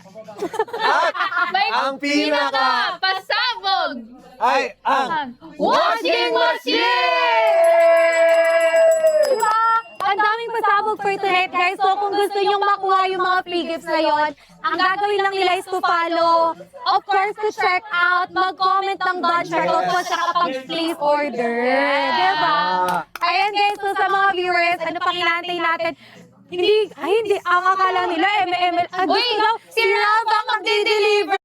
At May ang pinaka pasabog ay ang washing machine! Diba? Ang daming pasabog for tonight, guys. So, kung gusto nyong makuha yung mga free gifts na yon, ang gagawin lang nila is to follow. Of course, to check out, mag-comment ng dot checkout po sa kapag-place order. Diba? Ayan, guys. So, sa mga viewers, ano pang inaantay natin? Hindi, ang akala nila, ML. Uy, si Ralph ang magdi-deliver.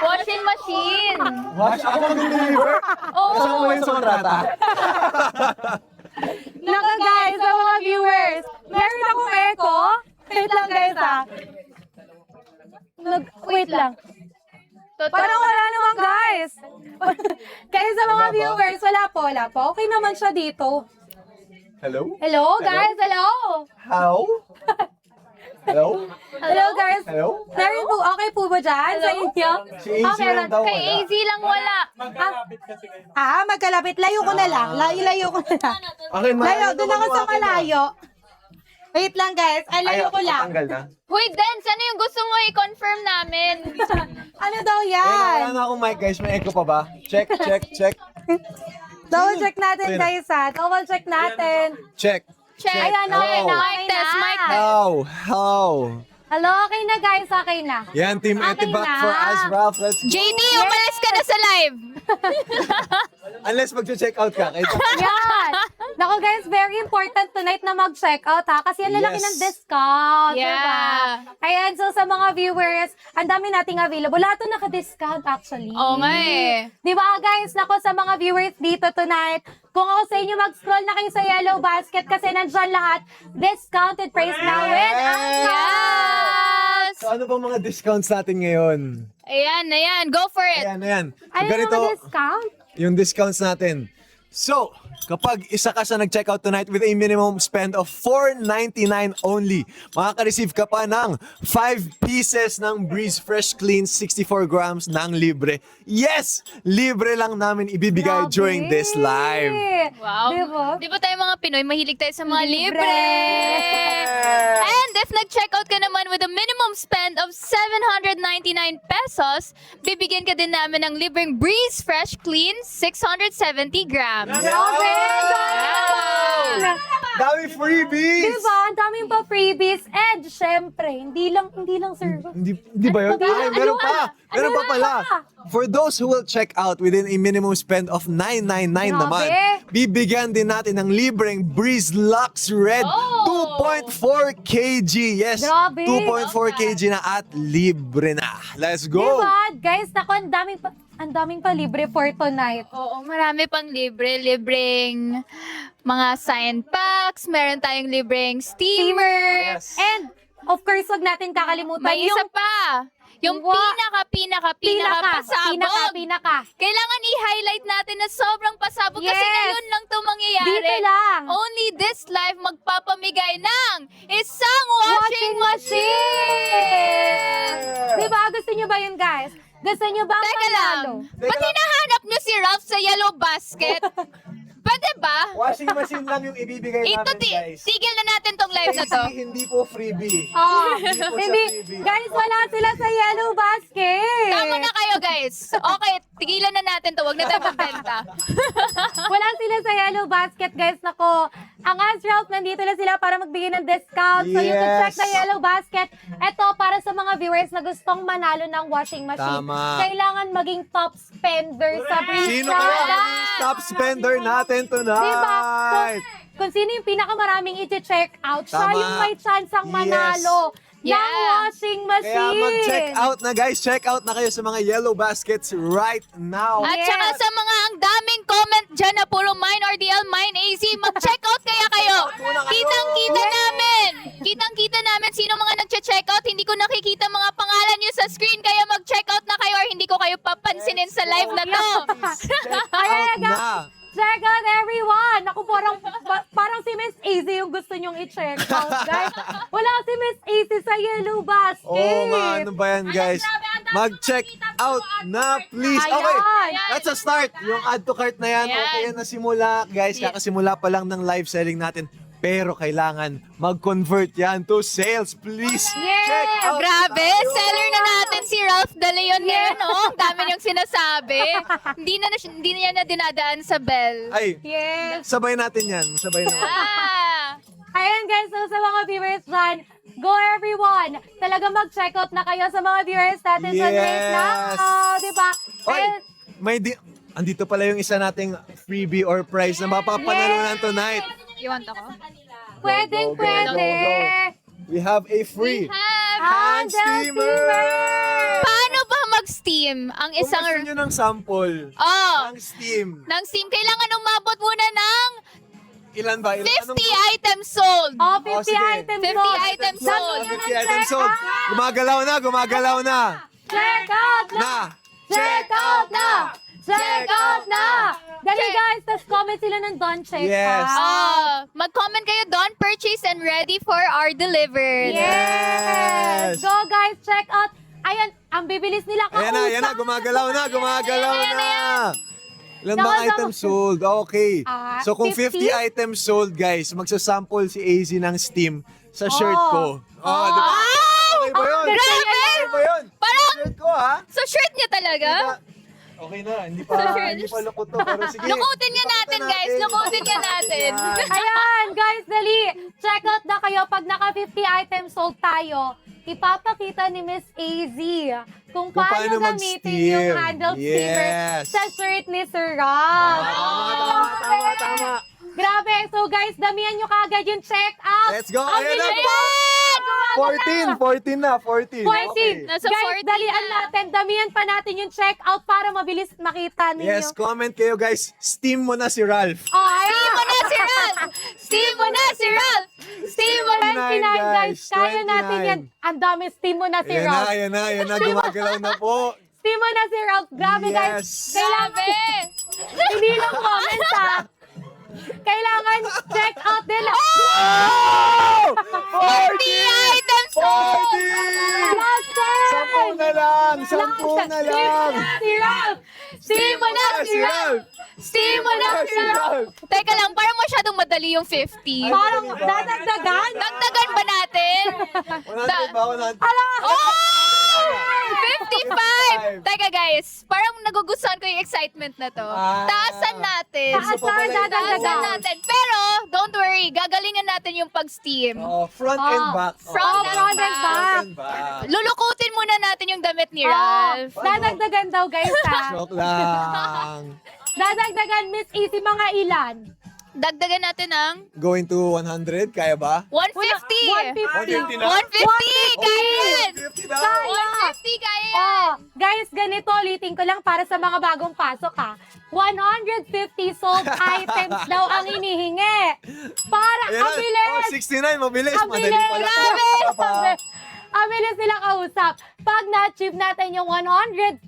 Washing machine! Wash ako mag-deliver. Kasama mo yung sa kontrata. Naka guys, sa mga viewers, meron akong echo. Wait lang guys wait lang. Parang wala naman guys. Kaya sa mga viewers, wala po. Okay naman siya dito. Hello? Hello guys, hello. How? Hello? Hello guys. Hello? Meron po, okay po ba dyan sa inyo? Si AZ lang daw Kay wala. AZ lang wala. Magkalapit. Layo ko na lang. Layo ko na lang. Akin, Layo, doon ako sa malayo. Wait lang guys, layo ko lang. Tanggal na. Hoy, Dance, ano yung gusto mo i-confirm namin? Ano daw Wala yan? na akong mic guys, may echo pa ba? Check. Double check natin Ayun. guys Double check natin. Check. Check. Ayan, Hello. okay na. Mic test, mic test. How? Hello, okay na guys, okay na. Yan, Team Okay Etibac na. for us, Ralph. Let's go. JD, umalis ka na sa live. Unless mag-check out ka. Yan. Naku guys, very important tonight na mag-check out kasi ang lalaki Yes. ng discount. Yeah. Diba? Ayan, so sa mga viewers, ang dami nating available. Lahat to naka-discount actually. Oo nga eh. Di ba guys, nako sa mga viewers dito tonight, kung ako sa inyo mag-scroll na kayo sa Yellow Basket kasi nandyan lahat, discounted price na with Yes! So ano bang mga discounts natin ngayon? Ayan. Go for it. Ayan. So, Ano yung ganito mga discount? yung discounts natin. So, kapag isa ka sa nag-checkout tonight with a minimum spend of $4.99 only, makaka-receive ka pa ng 5 pieces ng Breeze Fresh Clean 64 grams ng libre. Yes! Libre lang namin ibibigay Grabe. during this live. Wow. Diba? Di ba tayo mga Pinoy, mahilig tayo sa mga Libre. libre? And if nag-checkout ka naman with a minimum spend of 799 pesos, bibigyan ka din namin ng libreng Breeze Fresh Clean 670 grams. Grabe! Ganon! Dami freebies! Diba? Ang daming pa freebies. And syempre, hindi lang sir. Hindi ba yun? Ano ba? Ay, meron Ano pa! ba? Meron Ano pa ba? pala! For those who will check out within a minimum spend of $9.99 naman, bibigyan din natin ng libreng Breeze Lux Red Oh! 2.4 kg. Yes, Grabe. 2.4 kg na at libre na. Let's go! Diba? Guys, naku, ang daming pa libre for tonight. Oo, marami pang libre. Libreng mga sign packs, meron tayong libreng steamer. Yes. And, of course, wag natin kakalimutan May isa pa. Yung Wow. pinaka pasabog. Pinaka. Kailangan i-highlight natin na sobrang pasabog kasi Yes. ngayon lang ito mangyayari. Dito lang. Only this live magpapamigay ng isang washing machine! Diba? Gusto nyo ba yun, guys? Gusto nyo ba Teka lang. Ba't hinahanap nyo si Ralph sa yellow basket? Pwede ba? Washing machine lang yung ibibigay Ito, namin, guys. tigil na natin tong live na to. Hindi po freebie. Oh, po siya hindi. freebie. Guys, wala sila sa yellow basket. Tama na kayo, guys. Okay, tigilan na natin to. Huwag na tayo magbenta. Wala sila sa yellow basket, guys. Nako, ang Asralph, nandito na sila para magbigay ng discount. So, you can check Yes. the yellow basket. Ito, para sa mga viewers na gustong manalo ng washing machine. Tama. Kailangan maging top spender sa Breeze Sino kaya Product. ang top spender natin tonight? Diba? So, kung sino yung pinakamaraming i-check out, siya Tama. yung may chance ang manalo ng Yeah. washing machine. Kaya mag-check out na guys. Check out na kayo sa mga yellow baskets right now. At Yes. saka sa mga ang daming comment dyan na puro mine RDL, mine AZ, mag-check out kaya kayo. Kitang-kita namin. Kitang-kita namin sino mga nag-check out. Hindi ko nakikita mga pangalan nyo sa screen, kaya mag-check out na kayo or hindi ko kayo papansinin sa live na to. Check Ayan, out na. Check out everyone! Ako parang si Miss AZ yung gusto nyong i-check out, guys. Wala si Miss AZ sa yellow basket. Oo nga, ano ba yan guys? Mag-check out na please. Ayan. Okay, that's a start. Yung add to cart na yan, Ayan. okay yan na simula. Guys, kakasimula pa lang ng live selling natin. Pero kailangan mag-convert yan to sales. Please Yes! check out Grabe, tayo. seller na natin si Ralph De Leon ngayon, oh. Ang dami niyang sinasabi. Hindi niya na dinadaan sa bell. Ay, Yes! sabay natin yan. Sabay naman. Ah! Ayan guys, so sa mga viewers dyan, go everyone! Talaga mag-check out na kayo sa mga viewers natin sa Yes! right now, di ba? Oy, And- andito pala yung isa nating freebie or prize na mapapanalunan tonight. You want ako? Pwedeng Go, go, pwede! go, go. We have a free hand steamer! Paano ba mag-steam ang Kung isang... gusto nyo ng sample Oh, ng Steam, ng steam, kailangan umabot muna ng ilan ba? 50 items sold. Oh, 50 Oh, sige. items 50 sold. items sold. 50 items sold. Gumagalaw na, gumagalaw na. Check out na! Na. Check out na! Check out na! Dali guys, tas comment sila ng don't check Yes. out. Mag-comment kayo, don't purchase and ready for our delivered. Yes. Yes! Go guys, check out. Ayan, ang bibilis nila kausap. Ayan na, gumagalaw na, gumagalaw na. Ilan Saka bang sa- items sold? Okay. Ah, So kung 50? 50 items sold, guys, magsasample si AZ ng Steam sa shirt ko. Oh. Diba? Wow! Okay ba yun? Grabe! Okay ba yun? Parang- Shirt ko, ha? So shirt niya talaga? Okay na, hindi Sa shirt. pa lukot to. Pero sige. Lukutin nga natin, guys. Lukutin nga natin. Ayan, guys, dali. Check out na kayo. Pag naka 50 items sold tayo, ipapakita ni Miss AZ kung paano gamitin mag-steam. yung handle steamer Yes. sa shirt ni Sir Rob. Tama. Grabe. So guys, damihan nyo kagad yung check out. Let's go. Ang Ayan na. bilis! 14 na, 14. 14. Okay. Nasa Guys, 14 dalian na. natin. Damihan pa natin yung check out para mabilis makita ninyo. Yes, comment kayo guys. Steam mo na si Ralph. Oh, ayan. Steam mo na si Ralph! Steam mo na si Ralph! Steam mo na! 29 guys. Kaya 29. natin yan. Ang dami. Steam mo na si Ayan na, Ralph. ayan na. Gumagalaw na po. Steam mo na si Ralph. Grabe guys. Yes. Kailangan, hindi lang comment ha. Kailangan check out nila. Oh! 40 items sold! 40! Last time. 10 na lang! 10 na lang! Si Ralph. Steam mo na si Ralph! Steam mo na si Ralph! Teka lang, parang masyadong madali yung 50. Parang dadagdagan. Dagdagan ba natin? 100 ba? 100? Oh! 55! Teka guys, parang nagugustuhan ko yung excitement na to. Ah. Taasan natin. Taasan, dadagdagan. Taasan natin. Pero, don't worry, gagalingan natin yung pag-steam. Oh, front and back. Front and back. Front and back. Lulukutin muna natin yung damit ni Oh, Ralph. dadagdagan daw guys ha. Joke lang. Dadagdagan Miss Easy mga ilan? Dagdagan natin ng Going to 100, kaya ba? 150. 150. 150 na? 150! Kaya yan! 150 na? Kaya. 150 kaya yan! Oh, guys, ganito, ulitin ko lang para sa mga bagong pasok ha. 150 sold items daw ang inihingi. Para Ayan na. ang bilis! Oh, 69, mabilis. Ang Madali bilis! pala. Grabe! Pa. Ang bilis nila kausap. Pag na-achieve natin yung 150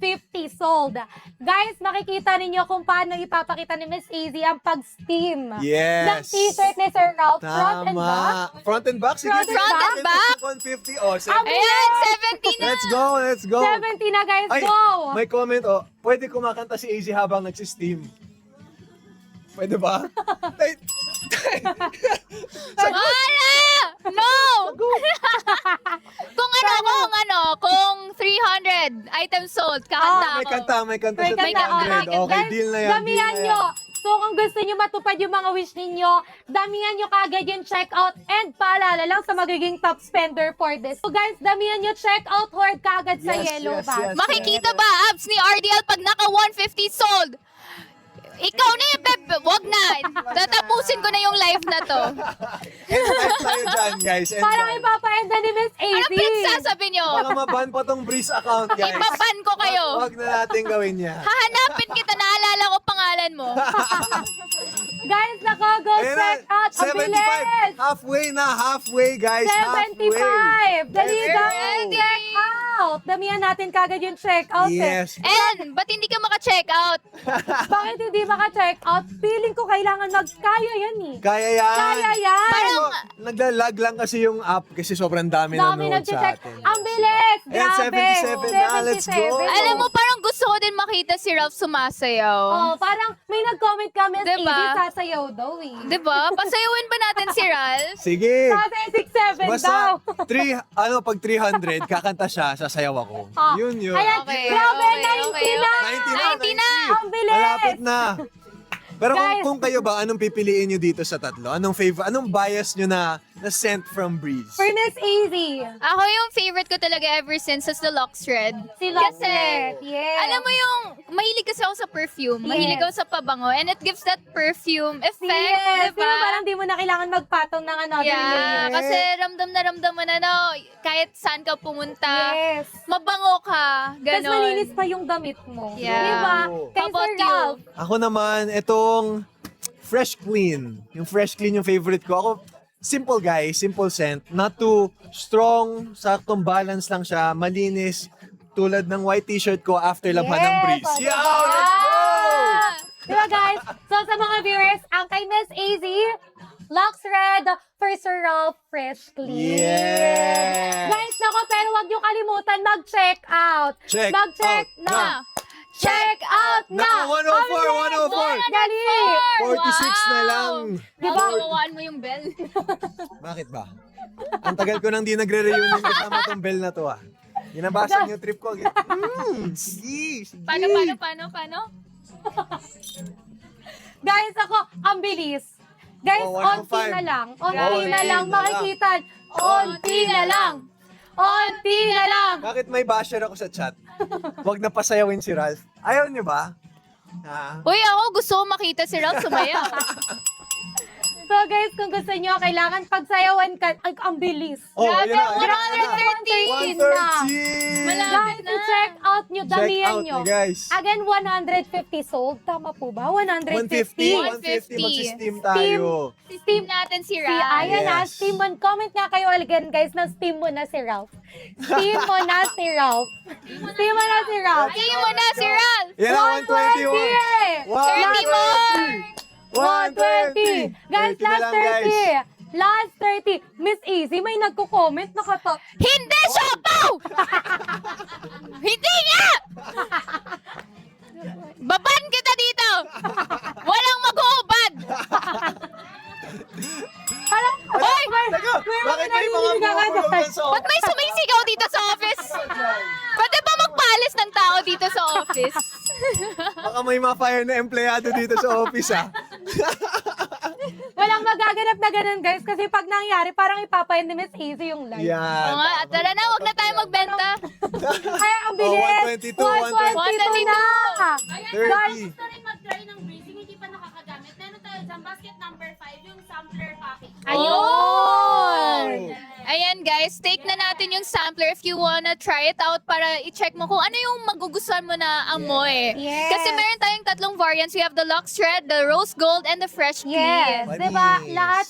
sold, guys, makikita ninyo kung paano ipapakita ni Miss Easy ang pag-steam ng Yes. t-shirt ni Sir Ralph, front and back. Tama. Front and back? Sige. Front and back? 150. Oh, Ayan, 70 na! Let's go. 70 na guys, Ay, go! may comment, oh. Pwede kumakanta si AZ habang nagsisteam. Pwede ba? Ay, Wala! No! kung 300 items sold, kakanta may ako. kanta May sa kanta, 300. Okay, guys, deal na yan. damihan deal na nyo. yan. So kung gusto nyo matupad yung mga wish ninyo, damihan nyo kagad yung checkout and paalala lang sa magiging top spender for this. So guys, damihan nyo checkout horde kagad sa Yes, yellow yes, bag. yes. Makikita ba, abs ni RDL pag naka 150 sold? Ikaw na yung beb. Wag na. Tatapusin ko na yung live na to. End live tayo dyan, guys. End Parang live. ipapaenda ni Miss Ano AZ. pinagsasabi nyo? Baka maban pa tong Breeze account, guys. Ipaban ko kayo. Wag na natin gawin yan. Hahanapin kita, naalala ko pangalan mo. Guys, nako, go Ayan na, check out. Ang 75. bilis. Halfway, guys. Halfway. 75. Dali Let's guys, go. check out. Damihan natin kagad yung check out. Yes. And, ba't hindi ka maka-check out? Bakit hindi maka-check out? Feeling ko kailangan magkaya yan eh. Kaya yan. Kaya yan. Parang, Naglalag lang kasi yung app kasi sobrang dami Dami nanonood sa nag-check. atin. Ang bilis. Ayan, Grabe. 77 na. Let's go. 77. alam mo, parang gusto gusto ko din makita si Ralph sumasayaw. Oh, parang may nag-comment kami, Diba? Easy sasayaw daw eh. Diba? Pasayawin ba natin si Ralph? Sige. Sasayaw 6-7 daw. Basta, pag 300, kakanta siya, sasayaw ako. Oh. Yun. Ayan, Okay, grabe, okay, 90 okay, na! okay. 90 na! Ang bilis! Malapit na. Pero Guys. kung kayo ba, anong pipiliin nyo dito sa tatlo? Anong bias nyo na scent from Breeze? For Miss Easy. Ako yung favorite ko talaga ever since is the Lux Red. Si Kasi, Lockset, yes. alam mo yung, mahilig kasi ako sa perfume. Mahilig Yes. ako sa pabango. And it gives that perfume effect, Yes, diba? diba? Parang di mo na kailangan magpatong ng another Yeah, layer. kasi ramdam na ramdam mo na, no, kahit saan ka pumunta, Yes. mabango ka, Tapos ganon. malinis pa yung damit mo. Yeah. Diba? Oo. Kay How about Sir you? Ralph. Ako naman, itong Fresh Clean. Yung Fresh Clean yung favorite ko. Ako, simple guy, simple scent. Not too strong, saktong balance lang siya, malinis. Tulad ng white t-shirt ko after laban ng Breeze. okay. Yeah, let's go! Diba guys? So sa mga viewers, ang kay Miss Easy, Lux Red for Sir Ralph Fresh Clean. Yes! Guys, nako, pero wag niyo kalimutan mag-check out. Check Mag-check out na. Check out na! Na, 104, 104. Dali! 46 na lang. Diba? Mawawaan mo yung bell. Bakit ba? Ang tagal ko nang di nagre-reunion kasama tong bell na to ah. Ginabasag yung trip ko. Sige. Paano? Guys, ako, ang bilis. Guys, Oh, onti 105. na lang. Oh, Onti na onti lang. na Makikita. Onti na lang. Onti na lang. Bakit may basher ako sa chat? Huwag na pasayawin si Ralph. Ayaw niyo ba? Ha? Uy, ako gusto ko makita si Ralph sumayaw. So guys, kung gusto nyo, kailangan pagsayawan ka. Ay, ang bilis. Oh, Grabe, yun na. 113 na. 113! Malapit Guys, na. check out nyo. Check Damihan out nyo. na guys. Again, 150 sold. Tama po ba? 150. 150. Mag-steam tayo. Steam natin si Si Ralph. Ayan na, Yes. steam mo. Comment nga kayo again guys na steam mo na si Ralph. Steam mo na si Ralph. Steam mo na si Ralph. Tingin mo na si Ralph. Yan na, 121. 30 more. 120. Guys, 30 na last lang, guys. 30. Last 30. Miss Easy, may nagko-comment. Hindi, Shopaw! Hindi nga! Baban kita dito! Walang mag-uubad! Hoy! Bakit may mga bumubulong sa Ba't may sumisigaw dito sa office? Pwede ba magpaalis ng tao dito sa office? Baka may ma-fire na empleyado dito sa office ah. Walang magaganap na ganun guys kasi pag nangyari parang ipapayin ni Miss Easy yung live. Yan. Oo nga, tara na, huwag na tayo magbenta. Ay, ang bilis! 122, 122 na! 30. Gusto rin mag-try ng bracing, hindi pa nakakagamit. Meron tayo dyan, basket number 5, yung sampler package. Ayun! Ayan guys, take na natin yung sampler if you wanna try it out para i-check mo kung ano yung magugustuhan mo na amoy. Yes. Kasi meron tayong tatlong variants. We have the Lux Red, the Rose Gold, and the Fresh Yes, Clean. 'di ba? Manis. Lahat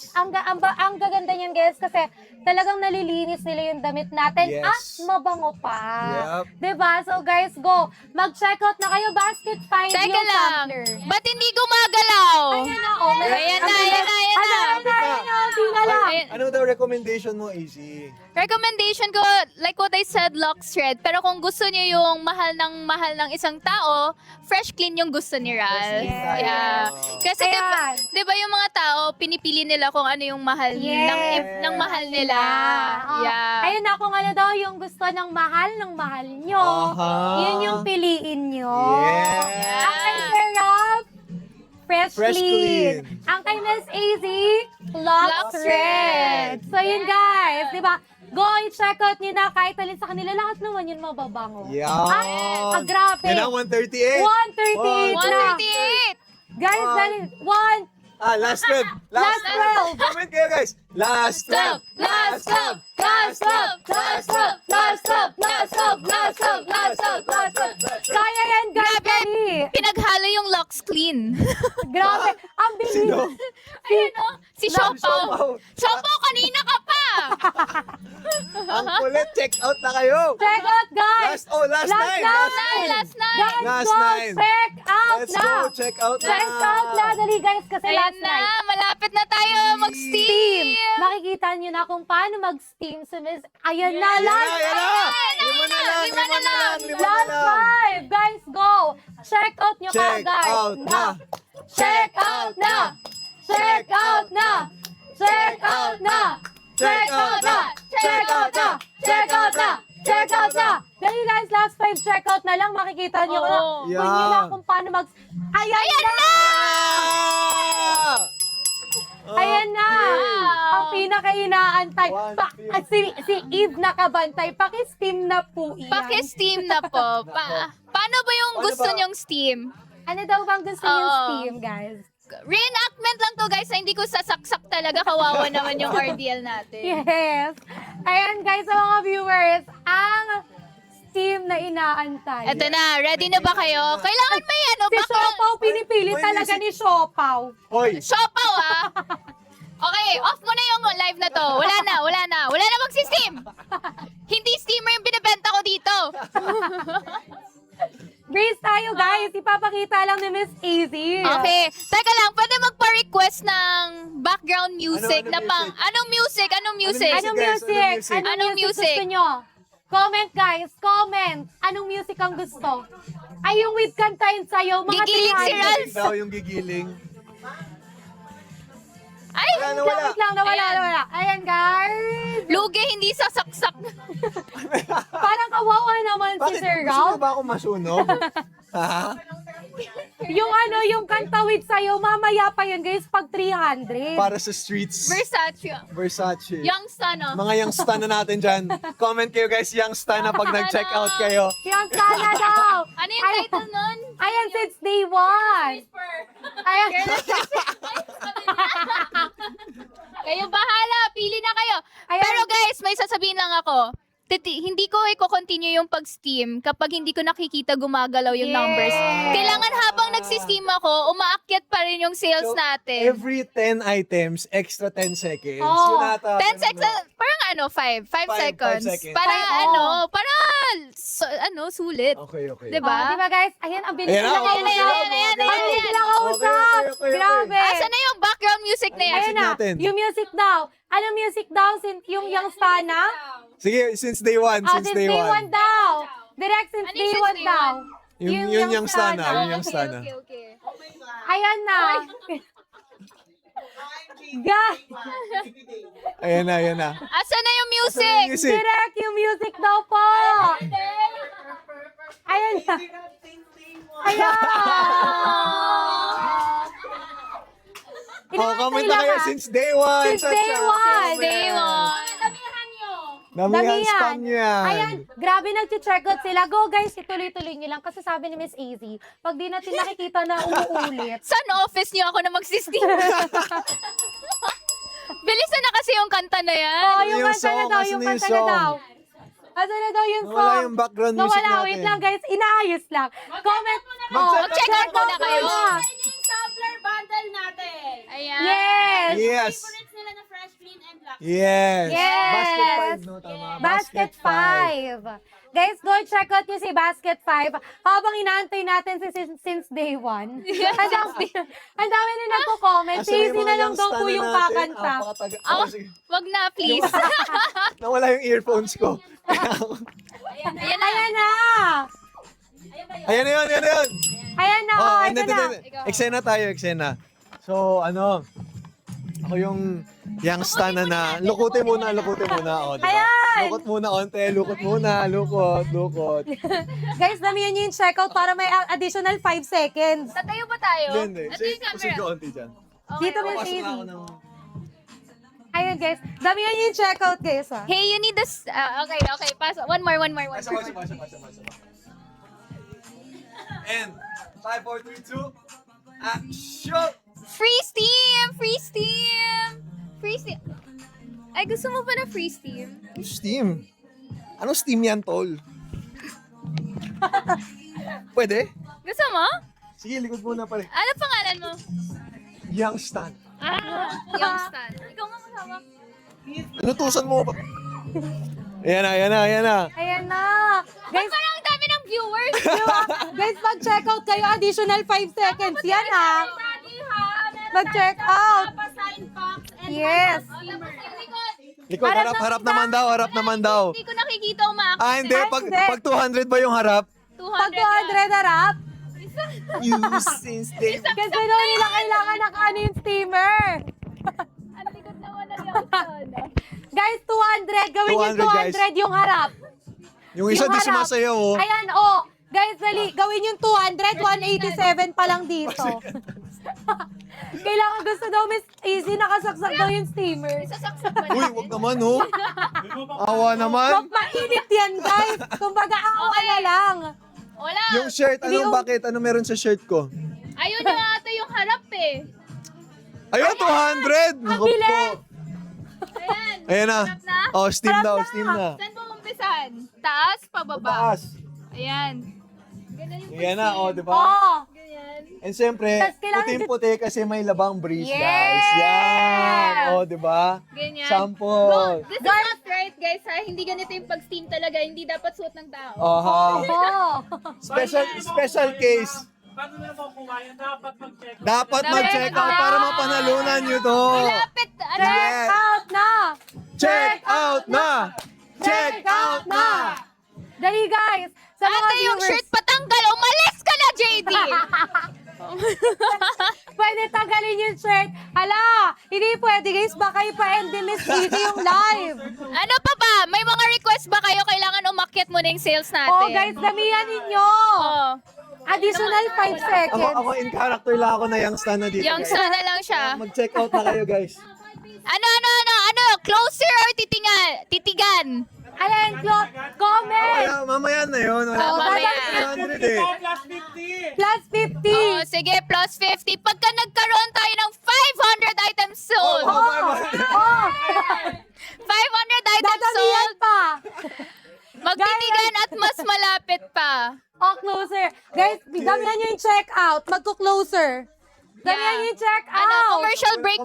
ang gaganda niyan, guys, kasi talagang nalilinis nila yung damit natin Yes. at mabango pa. Yep. 'Di ba? So guys, go. Mag-check out na kayo, basket find Teka yung lang, sampler. ba't hindi gumagalaw? Ayan na, oh. Ayan na, ayan na, ayan na. Hindi na lang. Ayan. Ano daw recommendation mo, Easy? Recommendation ko, like what I said, Lux Red. Pero kung gusto niyo yung mahal ng isang tao, Fresh Clean yung gusto ni Ral. Yes. Yeah. Kasi Ayan. di ba yung mga tao, pinipili nila kung ano yung mahal Yes. ng mahal nila. Oh, Yeah. Ayun na, kung ano daw yung gusto ng mahal nyo, Aha. yun yung piliin nyo. Yes. Ang kay Sir Ralph, Fresh Fresh Clean. Clean. Ang kay Miss Easy, Lux Lux Red. Red. So yun guys, di ba? Go and check out nyo na kahit alin sa kanila. Lahat naman yun mababango. Yan. Ay, grabe. Yan ang 138. 138 na. 138! Guys, dali. Last 12. Last 12. Comment kayo, guys. Last 12. Last stop! Last stop! Last stop! Last stop! Last stop! Last stop! Last stop! Last stop! Kaya yan, guys. Dali. Pinaghalo yung Lux Clean. Grabe. Ang bilis. Sino? Ayun o, si Siopaw. Shopaw. Shopaw, kanina ka pa! Ang kulit. Check out na kayo. Check out, guys. Last nine. Last night! Guys, Last go nine. check out Let's na. go. Check out na. Check out na. Dali, guys, kasi Ayan last na, night. malapit na tayo mag-steam! Makikita nyo na kung paano mag-steam sa Miss. Ayan na, Yan last na, yan na. night. Yan mo na Lima na lang. Last 5. Guys, go. Check out nyo Check kagad. out na. Check out na. Check out na. Check out na. Check out na. Check out na. Check out na. Check out na. Dali guys, last 5 check out na lang. Makikita nyo na. Oo. Kung nyo na kung paano mag... Ayan na! Ayan na! Ang pinaka-inaantay. Si Eve nakabantay. Paki-steam na po yan. Paki-steam na po. Paano ba yung gusto nyong steam? Ano daw bang gusto yung Oo. steam, guys? Reenactment lang to guys, hindi ko sasaksak talaga. Kawawa naman yung RDL natin. Yes. Ayan guys, sa mga viewers, ang steam na inaantay. Eto na, ready na ba kayo? Kailangan may ano, Si background. Siopaw, pinipili Hoy, talaga si- ni Siopaw. Hoy, Siopaw ah! Okay, off mo na yung live na to. Wala na. Wala na magsi-steam. Hindi steamer yung binibenta ko dito. Breeze tayo guys, ipapakita lang ni Miss Easy. Okay, teka lang, pwede magpa-request ng background music Ano na pang... music? Anong music? Anong music? Anong guys? music? Anong music? Anong Anong music music? gusto nyo? Comment guys, comment. Anong music ang gusto? Ay, yung with kantahin sa'yo, mga Gigiling si 300. Ral. gigiling daw yung gigiling. Ay, Wala. Wait lang, nawala. Ayan guys. lugi, hindi sasaksak. Parang kawawa naman si Bakit? Sir Gusto mo Ralph. ba ako masunog? Ha? Yung kantawid sa'yo, mamaya pa yun guys, pag 300. Para sa streets. Versace. Versace. Youngsta, no? Mga youngsta na natin dyan. Comment kayo guys, youngsta na pag nag-check out kayo. Yung sana daw. Ano yung title nun? Ayan, since day one. Ayan. Kayo bahala, pili na kayo. Ayan. Pero guys, may sasabihin lang ako. Hindi ko i-continue yung pag-steam kapag hindi ko nakikita gumagalaw yung Yes. numbers. Kailangan habang nagsi-steam ako, umaakyat pa rin yung sales So, natin. every 10 items, extra 10 seconds. Oh. Yun ata. 10 seconds, parang ano, 5 Five seconds. seconds. Para Five, oh. para sulit. Okay. Diba? Oh, diba guys? Ayan, ang bilis Ayan nila na, kausap. ayan. Ang bilis nila kausap. Okay. Grabe. Asan na yung background music na yan? Ayan na, natin. yung music daw. Anong music daw? Yung Youngsta na? Sige, since day one. Since day one. daw. Direct since Ano yung day since one day daw. one? Yung youngsta na. Yung youngsta na. Okay. Ayan na. Guys, Ayan na. Asan na yung Asan music? yung music? direct yung music daw po. Ayan na. Ayan. Oh, comment na lang, kayo ah. since day one. Since day one. Day one. Damihan nyo. Damihan spam nyo yan. Ayan, grabe nag-check out sila. Go guys, ituloy-tuloy nyo lang. Kasi sabi ni Miss Easy, pag di natin nakikita na umuulit. Saan office niyo ako na mag-steam? Bilisan na kasi yung kanta na yan. Oh, Ano yung yung kanta na song? daw, Asan yung na yung kanta na song? daw. Asan na daw yung song? Nawala yung background music Nawala, natin. wait lang guys, inaayos lang. Comment. Mag-check out muna kayo. muna. Ayan yung sampler bundle natin. Ayan. Yes. Yes. Favorites nila na fresh, clean, and black. Yes. Yes. Basket 5, no? Tama. Basket 5. Guys, go check out nyo si Basket 5. Habang inaantay natin since day 1. Ang dami na nagko-comment. Asan Easy yung na mga lang daw po youngsta yung na natin? kakanta. Pakataga- Ako, sige. wag na, please. Nawala yung earphones ko. Ayan na. Ayan na! Ayan na yun. Ayan na! Oh, ito na. Eksena tayo, eksena. So, ako yung youngsta na. Lukutin muna. O, diba? Ayan! Lukot muna, onte. Lukot. Guys, damihan nyo yung checkout para may additional 5 seconds. Tatayo ba tayo? Hindi. Ito yung Kasi camera. onte dyan. Dito Miss Pasok na Easy. ako ng... Ayun guys, damihan nyo yung checkout guys ha. Hey, you need this. Okay. Pass. One more. Pasok. And 5, 4, 3, 2, action! Free Steam. Ay, gusto mo ba na free Steam? Steam. Anong Steam yan, tol? Pwede? Gusto mo? Sige, likod muna pare. Ano pangalan mo? Youngstan. Youngstan. Ikaw nga maghawak. Inutusan mo pa. Ayan na. Ayan na. Guys, Parang ang dami ng viewers. guys, mag-checkout kayo additional 5 seconds. Yan ha. Ready ha? Meron Mag-check tayong out. Papa sign box and Yes. steamer. Likod, harap naman daw, harap naman daw. Hindi ko nakikita umakit. Ah, hindi. Ay, Pag, hindi. pag 200 ba yung harap? 200 Pag yan. 200 harap, You since day. kasi daw nila kailangan nakaano yung steamer. Ang likod naman ng Yauson. Guys, 200. Gawin yung 200, 200 yung harap. Yung isa Yung di harap. sumasayaw, oh. Ayan, oh. Guys, dali. Gawin yung 200. 187 pa lang dito. Kailangan gusto daw Miss Easy nakasaksak daw yung steamer. Sasaksak pa Uy, wag naman, oh. Awa naman. Wag mainit yan, guys. Kumbaga, awa na lang. Wala. Yung shirt, Hindi, anong bakit? Ano meron sa shirt ko? Ayun yung ata yung harap eh. Ayun, 200! Ang bilis! Ayan. Ayan na. Harap na? Oh, steam Harap daw, na. steam na. Saan mo umpisan? Taas, pababa. Taas. Ayan. Ganun yung Ayan na, oh, di ba? Oh. Ganyan. And siyempre, Tas kailangan- puting-puti kasi may labang breeze, Yes! guys. Yan. Oh, di ba? Ganyan. Sample. This is not right, guys, ha? Hindi ganito yung pag-steam talaga. Hindi dapat suot ng tao. Aha. Oh. Special case. Paano na makuha yan? Dapat mag-check. Dapat mag-check out para mapanalunan nyo to. Malapit, ano? Yes. Out na! Check out na! Check out na! Dali, guys. Sa mga Ate, yung viewers, shirt patanggal. Umalis ka na, JD! pwede tanggalin yung shirt. Hala, hindi pwede, guys. Baka ipa-end ni Miss Easy yung live. Ano pa ba? May mga request ba kayo? Kailangan umakyat muna yung sales natin. Oh, guys, damihan ninyo. Oh. Additional 5 seconds. Ako in character lang ako na youngster na dito. Yung guys. sana lang siya. Mag-check out na kayo, guys. Ano? Closer or titigan? Ayan, comment. Mamaya na yun. Wala Oh, pa mamaya. 300 eh. Plus 50! Plus 50. Oh, sige, plus 50. Pagka nagkaroon tayo ng 500 items sold. Oh, 500 items dadamihan sold. pa. Magtitigan at mas malapit pa. Oh, closer. Guys, damihan nyo yung check out. Magko-closer. Damihan Yeah. nyo yung check out. Ano, commercial break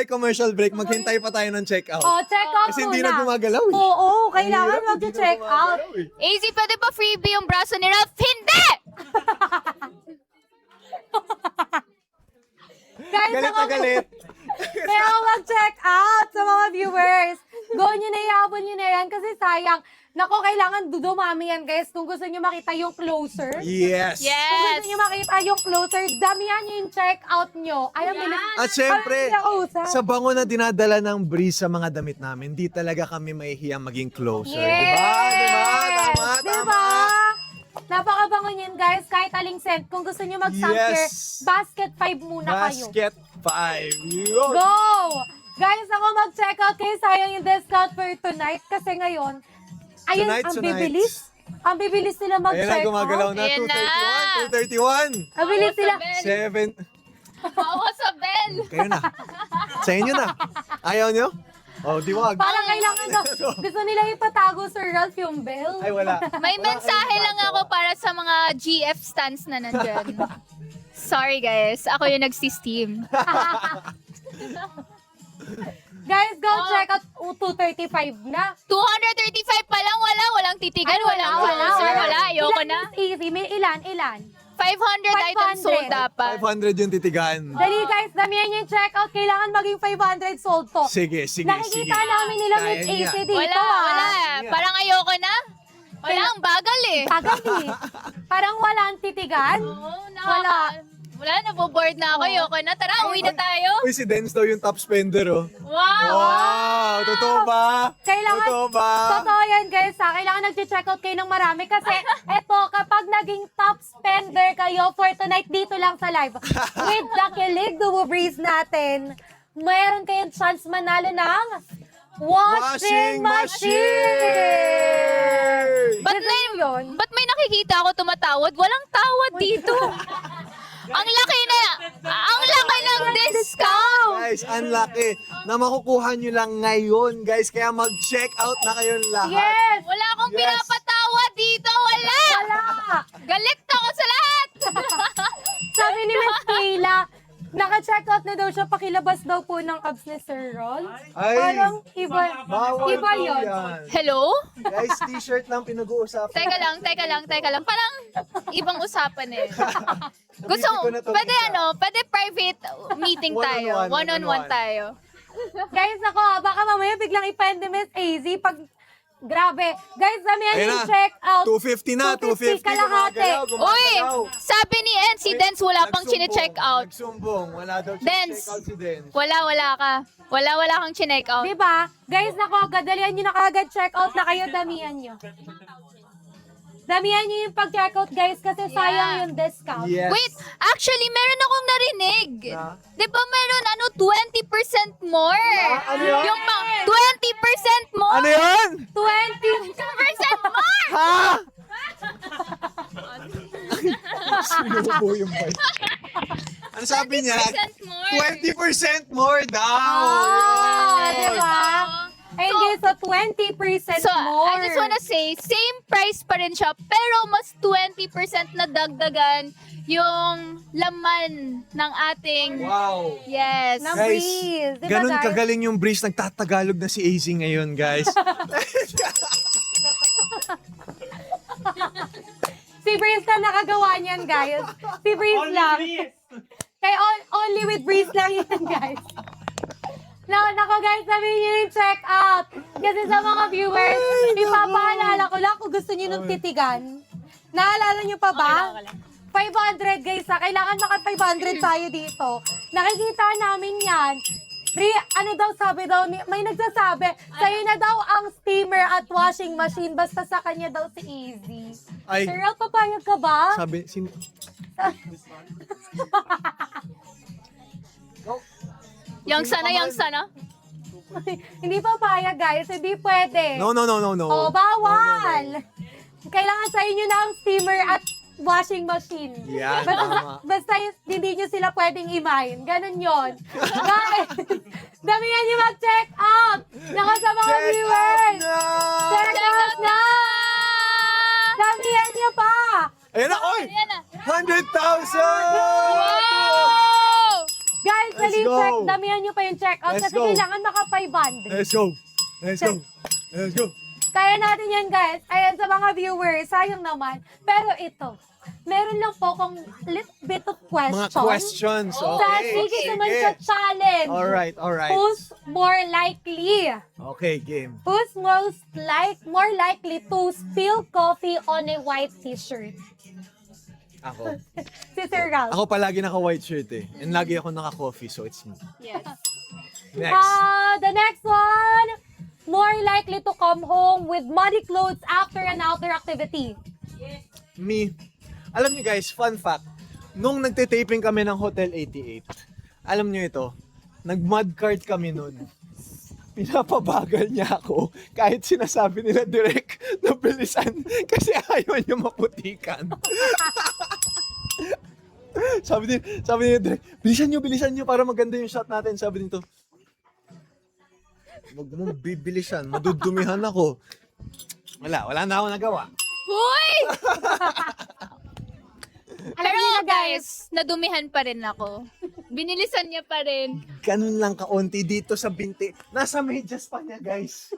Commercial break. Maghintay pa tayo ng check out. Oh, check out Kasi muna. hindi na gumagalaw eh. Oo, kailangan Hirap, hindi mag-check na out. gumagalaw eh. Easy, pwede pa freebie yung braso ni Ralph? Hindi! Guys, Galit na galit. kaya mag-check out sa mga viewers. Go nyo na, ihabol nyo na yan kasi sayang. Nako, kailangan dumami yan, guys. Kung gusto nyo makita yung closer. Yes. Kung Yes! gusto nyo makita yung closer, damihan nyo yung check out nyo. Ay, ang bilis. At syempre, Ay, nausap. sa bango na dinadala ng breeze sa mga damit namin, di talaga kami mahihiyang maging closer. Yes! Diba? Tama. Diba? Napakabango niyan, guys. Kahit aling scent. Kung gusto nyo mag-sample, Yes. basket 5 muna kayo. Basket 5. Yun. Go! Guys, ako mag-check out kayo. Sayang yung discount for tonight. Kasi ngayon, ayun, Tonight, ang tonight. bibilis. Ang bibilis nila Ayan na, mag-check gumagalaw out. na. Ayan na. 231. Ang bilis Bawa sa nila. bell. 7. Bawa sa bell. Kayo na. Sa inyo na. Ayaw nyo? Oh, di wag. Parang kailangan daw. Gusto nila ipatago Sir Ralph yung bell. Ay, wala. May mensahe lang ako para sa mga GF stands na nandyan. Sorry guys, ako yung nagsisteam. Guys, go check out 235 na. 235 pa lang, walang titigan, walang closer, wala, ayoko Ilan na. is easy? May ilan? 500 items sold dapat. 500 yung titigan. Dali guys, damihan yung check out. Kailangan maging 500 sold to. Sige, sige, sige. Nakikita namin nila Kaya Miss niya. AC dito Wala. ah. Parang ayoko na. Wala, ang bagal eh. Agad eh. Parang walang titigan. Oo, Wala. naboboard na ako, ayoko na. Tara, uwi na tayo. Uy, si Denz daw yung top spender, oh. Wow! Wow! Totoo ba? Kailangan, Totoo ba? totoo yan guys ha. Kailangan nag-check out kayo ng marami kasi eto, kapag naging top spender kayo for tonight dito lang sa live, with the Kilig Duo Breeze natin, mayroon kayong chance manalo ng washing machine! Ba't Gusto niyo yun? Ba't may nakikita ako tumatawad? Walang tawad dito. Ang laki ng discount. Guys, unlucky na makukuha nyo lang ngayon, guys. Kaya mag-check out na kayo lahat. Yes! Wala akong Yes. pinapatawad dito. Wala. Wala! Galit ako sa lahat. Sabi ni Miss Kayla, naka-check out na daw siya, pakilabas daw po ng abs ni Sir Ron. Ay, Parang iba bawal iba daw yun. yan. Hello? Guys, t-shirt lang pinag-uusapan. Teka lang. Parang ibang usapan eh. Gusto, Nabitin ko na to, pwede Lisa. pwede private meeting tayo. One-on-one, One-on-one one-on-one. tayo. Guys, ako, baka mamaya biglang i-pandemic AZ pag... Grabe. Guys, damihan Ayun yung na. check out. 250 na, 250. kalahati. Uy, sabi ni NC Dance wala pang chine-check out. Nagsumbong. Wala daw Dance. check out si Dance. Wala ka. Wala kang chineck out. Diba? Guys, nako, gadalian nyo na kagad check out na kayo, damihan nyo. Damihan nyo yung pag-check out, guys, kasi sayang yung discount. Yes. Wait, actually, meron akong narinig. Na? Di ba meron 20% more? ano yun? Yung 20% more? Ano yun? 20% more? Ha? Sinubo yung mic. Ano sabi niya? 20% more. 20% more daw. Ah, Yun. diba? Ayun guys, so 20% So, more. I just wanna say, same price pa rin siya, pero mas 20% na dagdagan yung laman ng ating... Wow. Yes. Ng Guys, breeze. Diba, ganun guys? kagaling yung breeze. Nagtatagalog na si AZ ngayon, guys. Si Breeze lang nakagawa niyan, guys. Si Breeze Only lang. Breeze. Kaya only with Breeze lang yan, guys. Nako guys, sabihin nyo yung check out. Kasi sa mga viewers, ipapaalala ko lang kung gusto nyo nung titigan. Naalala nyo pa ba? 500 guys ha. Kailangan maka 500 tayo dito. Nakikita namin yan. Ano daw sabi daw, may nagsasabi, sa'yo na daw ang steamer at washing machine, basta sa kanya daw si Easy. Ay. Sir, papayag ka ba? Sabi, Yang sana. Hindi papayag guys, hindi pwede. no. Oh, bawal! Kailangan sa inyo na ang steamer at washing machine. Yan, Basta, tama. basta hindi nyo sila pwedeng imahin. Ganon yon. Guys, damihan nyo mag-check out! Naka sa mga Check viewers! out na! Check out na! Damihan nyo pa! Ayan na, oy! Ayan na. 100,000! Wow! Guys, Let's dali go. check, damihan nyo pa yung check out Let's kasi go. kailangan maka 500. Let's go! Let's go! Let's go! Kaya natin yan, guys. Ayan, sa mga viewers, sayang naman. Pero ito, meron lang po kong little bit of Mga questions. Sa Okay. Sige naman sa challenge. Alright. Who's more likely? Okay, game. Who's more likely to spill coffee on a white t-shirt? Ako. Si Sir Ralph. Ako palagi naka-white shirt eh. And lagi ako naka-coffee, so it's me. Yes. Next. The next one, more likely to come home with muddy clothes after an outdoor activity. Me. Alam niyo guys, fun fact. Nung nagte-taping kami ng Hotel 88, alam niyo ito, nag-mudcart kami nun. Pinapabagal niya ako kahit sinasabi nila direct na bilisan kasi ayaw niya maputikan. sabi niya direct, bilisan niyo para maganda yung shot natin. Sabi nito, wag mong bibilisan, madudumihan ako. Wala na ako nagawa. Huy! Alam Pero niyo na, guys, nadumihan pa rin ako. Binilisan niya pa rin. Ganun lang kaunti dito sa binti. Nasa medyas pa niya, guys.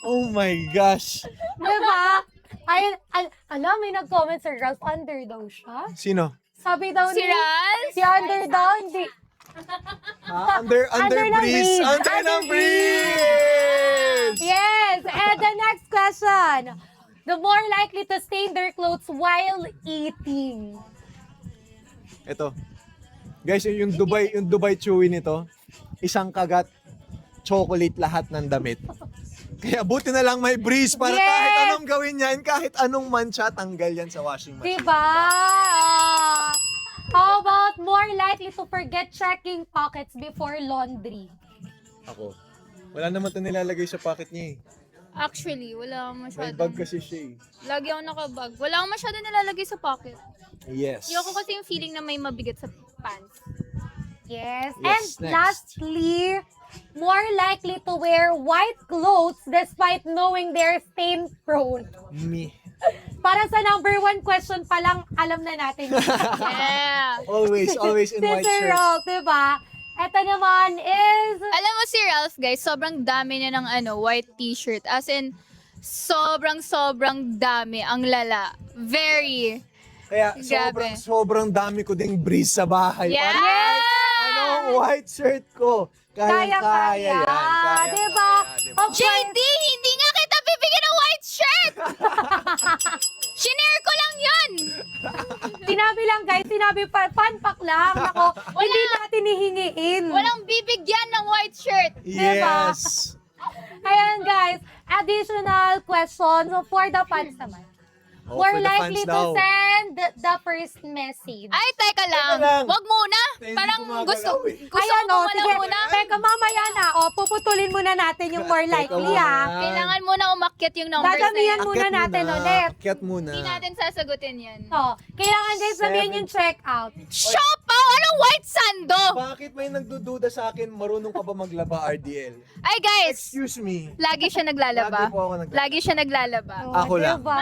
Oh my gosh. Diba? Ayun, alam, may nag-comment Sir Ralph, under daw siya. Sino? Sabi daw Si ni... Raz? Si under daw, hindi. Under ng breeze. breeze. Under ng Under breeze. Yes! And the next question. The more likely to stain their clothes while eating. Ito. Guys, yung Dubai Chewy nito, isang kagat chocolate lahat ng damit. Kaya buti na lang may breeze para Yes! kahit anong gawin yan, kahit anong mancha, tanggal yan sa washing machine. Diba? How about more likely to forget checking pockets before laundry? Ako. Wala naman ito nilalagay sa pocket niya eh. Actually, wala akong May masyado. bag kasi siya eh. Lagi ako nakabag. Wala akong masyado nilalagay sa pocket. Yes. Ayoko kasi yung feeling na may mabigat sa pants. Yes. Yes, And next. lastly, more likely to wear white clothes despite knowing they're stain prone. Me. Para sa number 1 question pa lang, alam na natin. Yeah. Always in white Sir shirt. Ralph, diba? Ito naman is... Alam mo si Ralph, guys, sobrang dami niya ng white t-shirt. As in, sobrang dami. Ang lala. Very. Kaya Grabe. sobrang dami ko ding breeze sa bahay. Yes! Para kahit anong white shirt ko, Kaya-kaya. yan. Diba? Of course, JD, hindi nga kita bibigyan ng white shirt! Shinare ko lang yun! sinabi lang guys, sinabi pa, panpak lang. Ako, hindi natin hihingiin. Walang bibigyan ng white shirt! Diba? Yes. Ayan guys, additional questions for the fans naman. Oh, More for the likely fans to daw. send the first message. Ay, teka lang. lang. Wag muna. Hindi Parang gumagalaw gusto eh. ko Ayan o, wala sige. muna. Teka, mamaya na. O, puputulin muna natin yung more likely muna. ha. Kailangan muna umakyat yung numbers na Dadamihan yan. muna natin ulit. Akyat muna. Hindi natin sasagutin yan. So, kailangan guys sabihin yung check out. Siopaw! Anong white sando? Bakit may nagdududa sa akin, marunong ka ba maglaba, RDL? Ay guys, Excuse me. lagi siya naglalaba. Lagi po ako naglalaba. Lagi siya naglalaba. Ako lang. Diba?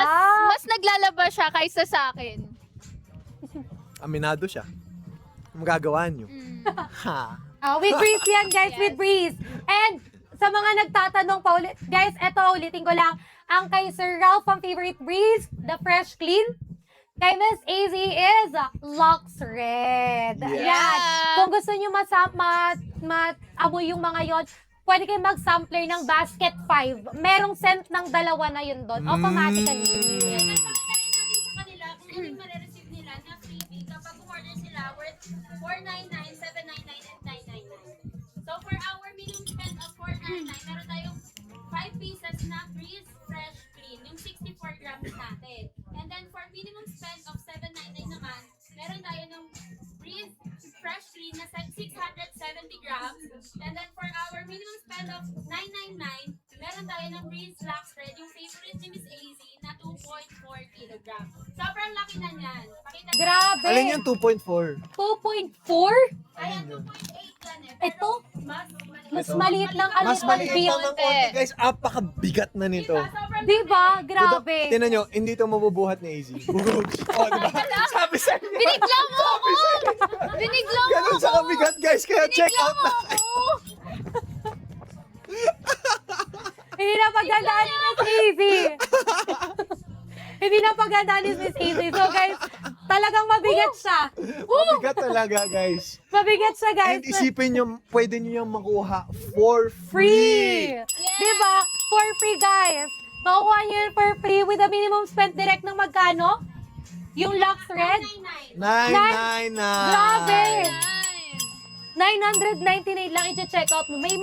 Mas naglalaba siya kaysa sa akin. Aminado siya. Magagawa niyo. Mm. Ha. With Breeze yan guys, Yes. with Breeze. And sa mga nagtatanong pa ulit, guys, eto ulitin ko lang. Ang kay Sir Ralph ang favorite Breeze, the fresh clean. Kay Miss AZ is Lux Red. Yes. Yan. Kung gusto nyo amoy yung mga yon, pwede kayo mag-sampler ng Basket 5. Merong scent ng dalawa na yun doon. Automatically. Napakita rin natin sa kanila kung ano yung marireceive nila na freebie kapag order sila worth 499, 799, and 999. So for our minimum spend of 499, meron tayong 5 pieces na Breeze Fresh Clean, yung 64 grams natin. And then for minimum spend of 799 naman, meron tayo ng Breeze Fresh Clean na 670 grams. And then for our minimum spend of 999, meron tayo ng Breeze Lux Red, yung favorite ni Miss AZ na 2.4 kilograms. Sobrang laki na niyan. Pakita ko. Grabe. Alin yung 2.4? 2.4? Ayan, 2.8 yan eh. Ito? Mas Mas maliit lang ang Mas maliit bit. lang ng konti, guys. Apakabigat na nito. Sobrang Diba? Grabe. Tinan nyo, hindi ito mabubuhat ni AZ. Bugog. Oh, diba? Sabi sa inyo. Binigla mo ako! Binigla mo Ganun sa kabigat, guys. Kaya check out na. Hindi na pagandaan ni Miss Easy. Hindi na pagandaan ni Miss Easy. So guys, talagang mabigat siya. Mabigat talaga, guys. Mabigat siya guys. And isipin nyo, pwede nyo yung makuha for Free! free. Diba? For free guys. Makukuha nyo yun for free with a minimum spend direct ng magkano? Yung Lux Red? 999. Grabe! 999 lang i-check out mo. May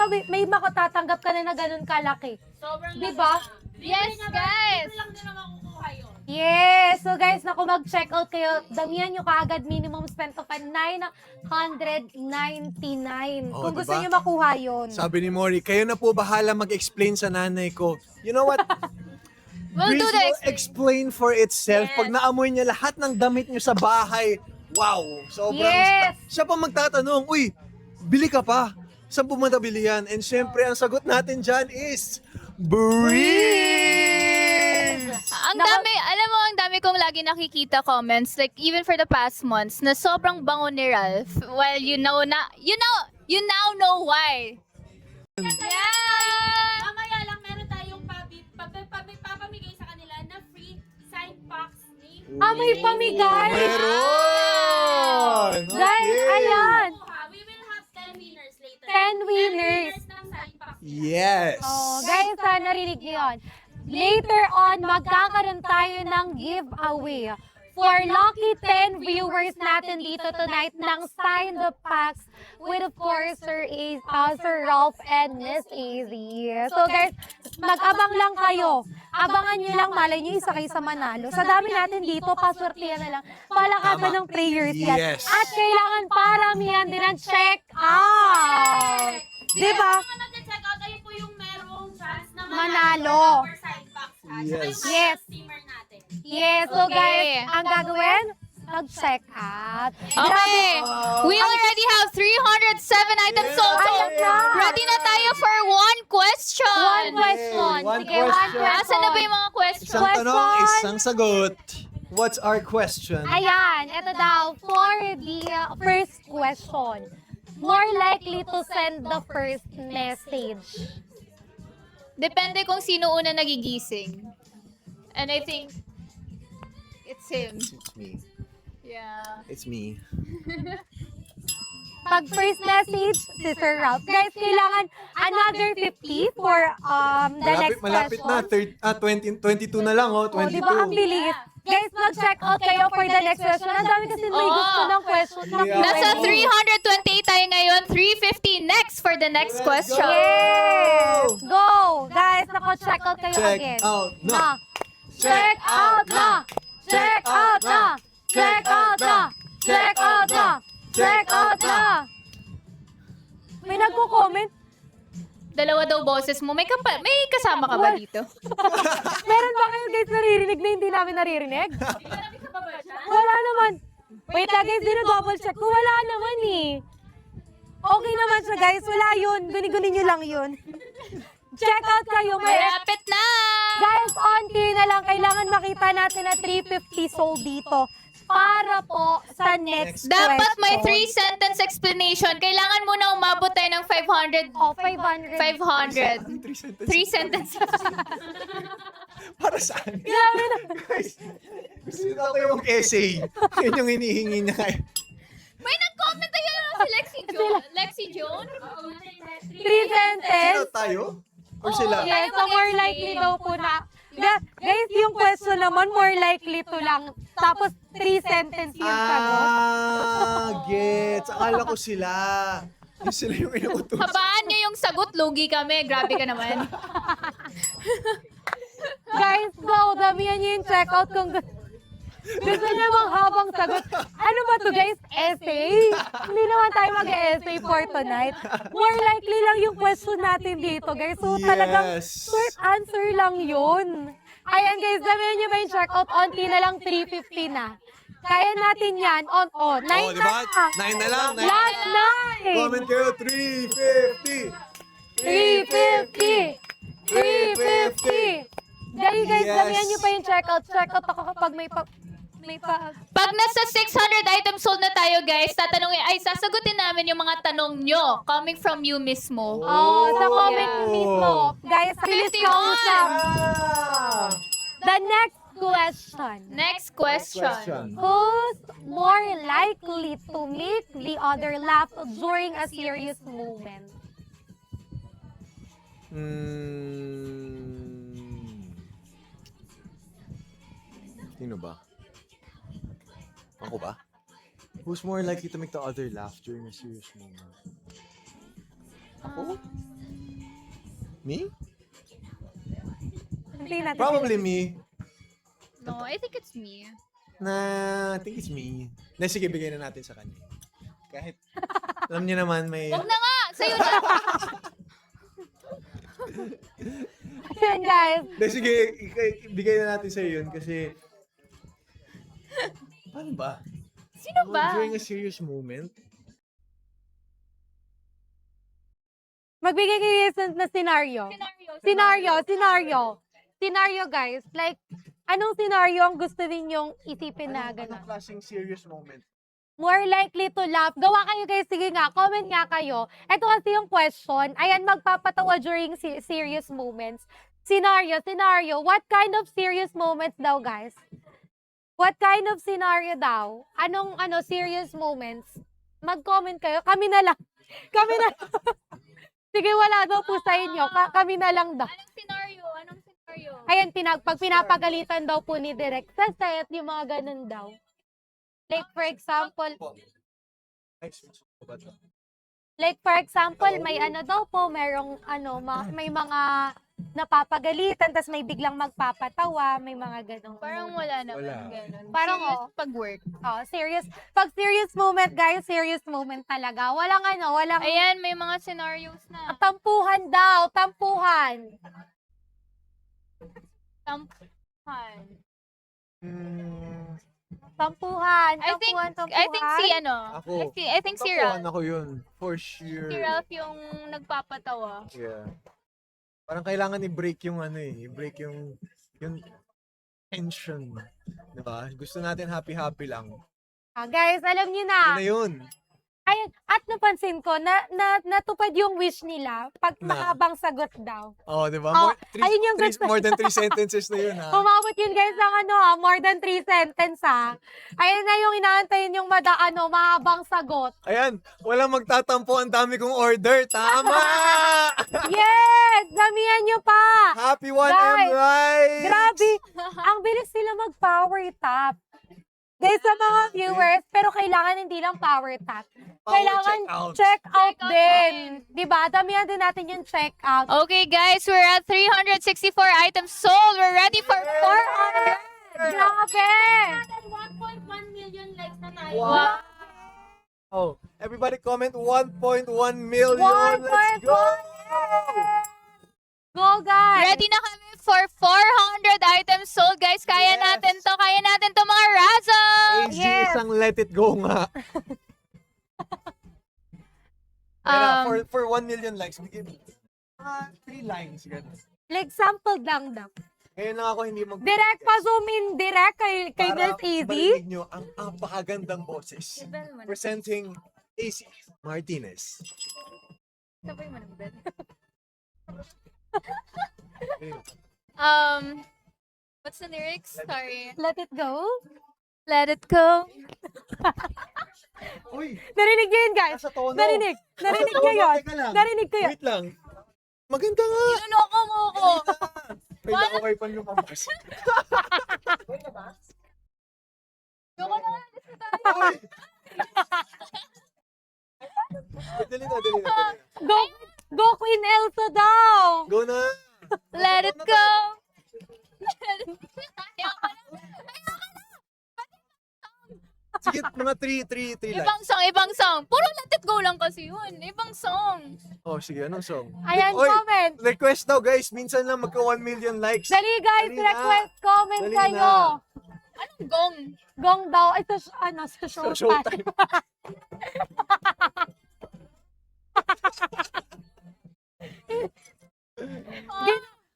makatatanggap ka na ganun kalaki. Sobrang Diba? Yes, guys! Libre lang din ang makukuha yun. Yes! So guys, naku mag-check out kayo. Damihan nyo kaagad minimum spend of 999. Oh, Kung gusto diba? nyo makuha yun. Sabi ni Mori, kayo na po bahala mag-explain sa nanay ko. You know what? We'll do Breeze the will explain for itself. Yes. Pag naamoy niya lahat ng damit niyo sa bahay, wow! Sobrang... Yes! Siya pa magtatanong, uy, bili ka pa. Saan pumunta bili yan? And syempre, ang sagot natin dyan is... Breeze! Ang dami, alam mo, ang dami kong lagi nakikita comments, like even for the past months, na sobrang bango ni Ralph. Well, you now know why. Yeah! Mamaya lang meron tayong papamigay sa kanila na free sign box ni May pamigay! Meron! Guys, ayan! We will have 10 winners later. 10 winners. 10 winners ng sign box. Yes! Oh, guys, narinig niyo yun. Later on, magkakaroon tayo ng giveaway for lucky 10 viewers natin dito tonight ng Sign the Packs with, of course, Sir Ralph and Miss AZ. So, guys, mag-abang lang kayo. Abangan nyo lang, malay nyo, isa kayo sa manalo. Sa dami natin dito, paswertihan na lang. Palakasan Tama. ng prayers yan. Yes. At kailangan paramihan din ang check out. Diba? Kung nag-check out, ayun po yung merong chance na Manalo. for sign box. Yes. Yes. Steamer natin. Yes, so Okay. guys, ang gagawin, mag-check out. Okay, we already have 307 items sold. So, Ayan na. ready na tayo for one question. One question. One Sige, one question. question. Asan na ba yung mga questions? Isang tanong, Question. isang sagot. What's our question? Ayan, ito daw, for the first question. More likely to send the first message. Depende kung sino una nagigising. And I think it's him. It's me. Yeah. It's me. Pag first message, si Sir Ralph. Guys, kailangan another 50 for the next Malapit na. question. 22 na lang, oh. Oh, 22. di ba ang bilis? Guys, mag-check out kayo for the next question. Ang dami kasi may Oo. gusto ng question. Yeah. Nasa 328 tayo ngayon. 350 next for the next question. Yes! Go! Guys, check out kayo Check again. out na. Check out na! Check out na! Check out na! Check out na! Check out na! May nagko-comment. Dalawa daw boses mo. May kasama ka ba dito? Meron ba kayo guys naririnig na hindi namin naririnig? Wala naman. Wait lang guys, double check ko. Wala naman eh. Okay naman siya guys. Wala yun. Guni-guni nyo lang yun. Check out kayo. Malapit na! Guys, onti na lang. Kailangan makita natin na 350 sold dito. Para po sa next Dapat may question. 3-sentence explanation. Kailangan muna umabot tayo ng 500. Oh, 500. 500. 3 sentences. 3 sentences. Para saan? Grabe na. Guys, gusto ko yung essay. Yun yung hinihingi niya kayo. May nag-comment na yun si Lexi Joan. Lexi Joan? 3 Sino sentence. tayo? Or sila? Yes, so more likely daw po na. Guys, yung question naman, more likely to lang. Tapos 3 sentence yung sagot. Gets. Akala ko sila. Yung sila yung inuutos. Habaan nyo yung sagot, lugi kami. Grabe ka naman. Guys, go! Damihan nyo yung checkout kung gusto nyo bang habang sagot. Ano ba to guys? Essay? Hindi naman tayo mag-essay for tonight. More likely lang yung question natin dito guys. So talagang Yes. short answer lang yun. Ayan guys, damihan nyo ba yung checkout? Onti na lang 350 na. Kaya natin yan. On. 9 Oh, di ba? 9 na lang. 9 Last 9! Comment kayo, 350. 350! 350! Dahil guys, Yes. damihan nyo pa yung checkout. Checkout ako kapag may pa... Pag nasa 600 items sold na tayo, guys, sasagutin namin yung mga tanong nyo coming from you mismo. Oh, sa comment Yeah. mismo. Guys, bilis 51. ka usap. Ah! The next question. Next question. Who's more likely to make the other laugh during a serious moment? Sino ba? Ako ba? Who's more likely to make the other laugh during a serious moment? Ako? Me? Hindi natin. Probably me. No, I think it's me. I think it's me. Sige, bigay na natin sa kanya. Kahit, alam niyo naman, may... Huwag na nga! Sa'yo na! Ayan guys. Sige, bigay na natin sa yun kasi... Paano ba? Sino ba? During a serious moment? Magbigay kayo na scenario. Scenario guys. Like, anong scenario ang gusto ninyong isipin na gano'n? Anong klaseng serious moment? More likely to laugh. Gawa kayo guys. Sige nga, comment nga kayo. Ito kasi yung question. Ayan, magpapatawa during serious moments. Scenario. What kind of serious moments daw, guys? What kind of scenario daw? Anong serious moments? Mag-comment kayo. Kami na lang. Sige, wala daw po sa inyo. Kami na lang daw. Anong scenario? Ayan, pag pinapagalitan daw po ni Direk sa set, yung mga ganun daw. Like for example, may ano daw po, merong may mga napapagalitan, tas may biglang magpapatawa, may mga ganun. Parang wala naman. Wala. Ganun. Parang, Serious oh. pag work. Oh, serious. Pag serious moment, guys, serious moment talaga. Walang Ayan, may mga scenarios na. tampuhan daw, tampuhan. Tampuhan. Tampuhan, I think si Ako. I think si Ralph. Ako yun. For sure. Si Ralph yung nagpapatawa. Yeah. Parang kailangan i-break yung i-break yung tension. Diba? Gusto natin happy-happy lang. Guys, alam niyo na. Yun na yun. Ayun, at napansin ko, natupad yung wish nila pag Na? mahabang sagot daw. Oh, di ba? Oh, ayun yung gusto. More than 3 sentences na yun, ha? Umabot yun guys ng more than 3 sentence Ayun na yung inaantayin yung mahabang sagot. Ayan, walang magtatampo. Ang dami kong order. Tama! Yes! Damihan nyo pa! Happy 1M Guys, Rice! Grabe! Ang bilis sila mag-power tap. Guys, sa mga viewers, pero kailangan hindi lang power tap. Kailangan check out din. Diba? Damihan din natin yung check out. Okay guys, we're at 364 items sold. We're ready for 400. Grabe! At 1.1 million likes na tayo. Wow! Oh, everybody comment 1.1 million. Let's go! Go, guys! Ready na kami for 400 items sold, guys. Kaya Yes. natin to. Kaya natin to, mga Razos! AZ, Yes. isang let it go nga. For 1 million likes, bigyan mo 3 lines. Ganun. Like, sample lang daw. Ngayon lang ako hindi mag- Direct pa zoom in direct kay Para Miss Easy. marinig nyo ang napakagandang boses. Presenting AC Martinez. What's the lyrics? Sorry. Let it go. Let it go. Uy! Narinig nyo yun, guys. Nasa tono. Narinig. Narinig Nasa ko tono, yun. teka lang. Narinig ko yun. Wait lang. Maganda nga. Inoko mo ko. Kailangan ko kayo pa lumabas. Yoko na. Uy! Dali na, dali na, dali na. Go Queen Elsa daw. Go na! Let it go. Sige, mga 3 lines. Ibang song. Puro let it go lang kasi yun. Ibang song. Oh, sige, anong song? Ayan, Oy, comment. request daw, guys. Minsan lang magka 1 million likes. Dali, guys. Dali na. Request, comment Dali kayo. Anong gong? Gong daw. Ay, sa So, showtime. showtime.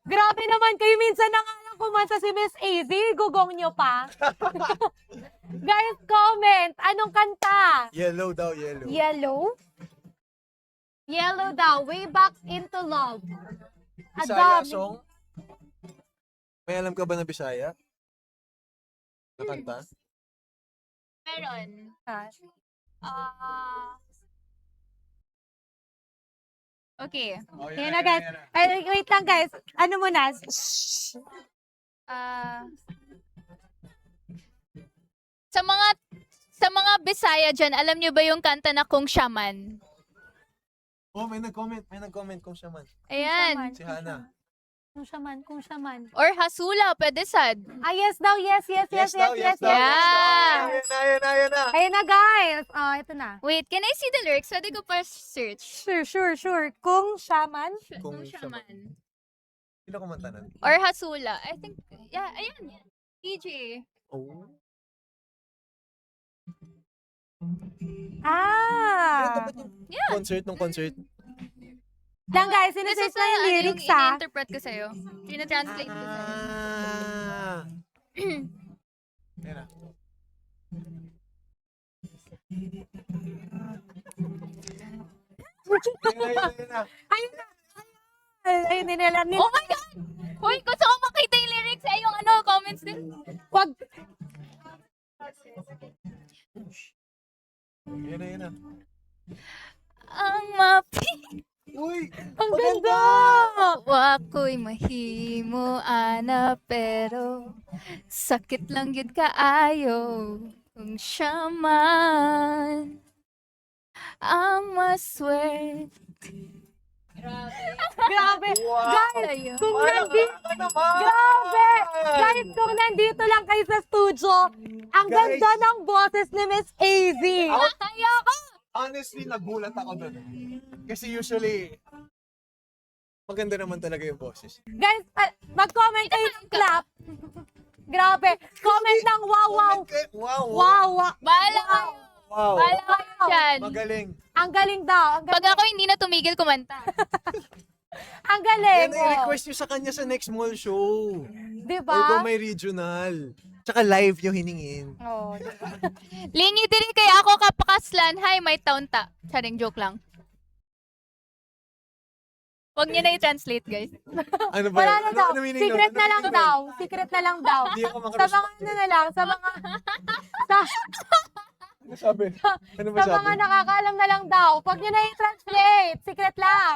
Grabe naman kayo. Minsan na nga lang kumanta si Miss AZ. Gugong nyo pa. Guys, comment. Anong kanta? Yellow daw, yellow. Yellow? Yellow daw. Way Back Into Love. Bisaya Adami. song? May alam ka ba na Bisaya? Na kanta? Meron. Okay. Oh, Yan na, guys. Ay, wait lang, guys. Ano muna? Sa mga Bisaya dyan, alam nyo ba yung kanta na Kung Shaman? Oh, may nag-comment kung siya man. Ayan. Si Hana. Kung siya man. Or Hasula, pwede sad. Ah, yes daw. Yes. daw. Yeah. Ayan na. Ayun na, guys. Oh, ito na. Wait, can I see the lyrics? Pwede ko pa search. Sure. Kung siya man. Kung Kung Shaman. Shaman. Sino kumanta nun? Or Hasula. I think, yeah, ayan. DJ. Oh. Ah. Yeah. Concert. Lang, guys. This Sinesearch is na yung lyrics, ha? ini-interpret ko sa'yo. Tina-translate ko sa'yo. Ayan na. Ayan na. Ayun, nilalam nila. Oh my God! Hoy, gusto ko makita yung lyrics. Eh, yung comments din. Wag. Ayan na. Ang mapi. Uy! Ang ganda! Wako'y mahimo, ana, pero sakit lang yun kaayo. Kung siya man ang maswerte. Grabe. Wow! Guys, kung nandito, Ano naman? grabe! Guys, kung nandito lang kayo sa studio, ang Guys. ganda ng boses ni Miss AZ. Kaya ko! Honestly, nagulat ako doon. Kasi usually, maganda naman talaga yung boses. Guys, mag-comment kayo ng clap. Grabe. Comment ng wow. Wow! Bahala kayo. Wow! Bahala kayo dyan. Magaling! Ang galing daw. Ang Pag galing. ako hindi na tumigil kumanta. Ang galing. Yan, i-request nyo sa kanya sa next mall show. Diba? Or kung may regional. Tsaka live yung hiningin. Oh, Lingi diri kay ako kapakaslan. Hi, may taon ta. Charing joke lang. Huwag niyo na i-translate, guys. Ano ba wala yun? na daw. Ano meaning Secret nun? na lang Ano meaning daw. Secret na lang daw. Hindi ako Sa makarus. mga ano na lang, sa mga Ano sabi? Ano ba sa sabi? mga nakakaalam na lang daw. Huwag niyo na i-translate. Secret lang.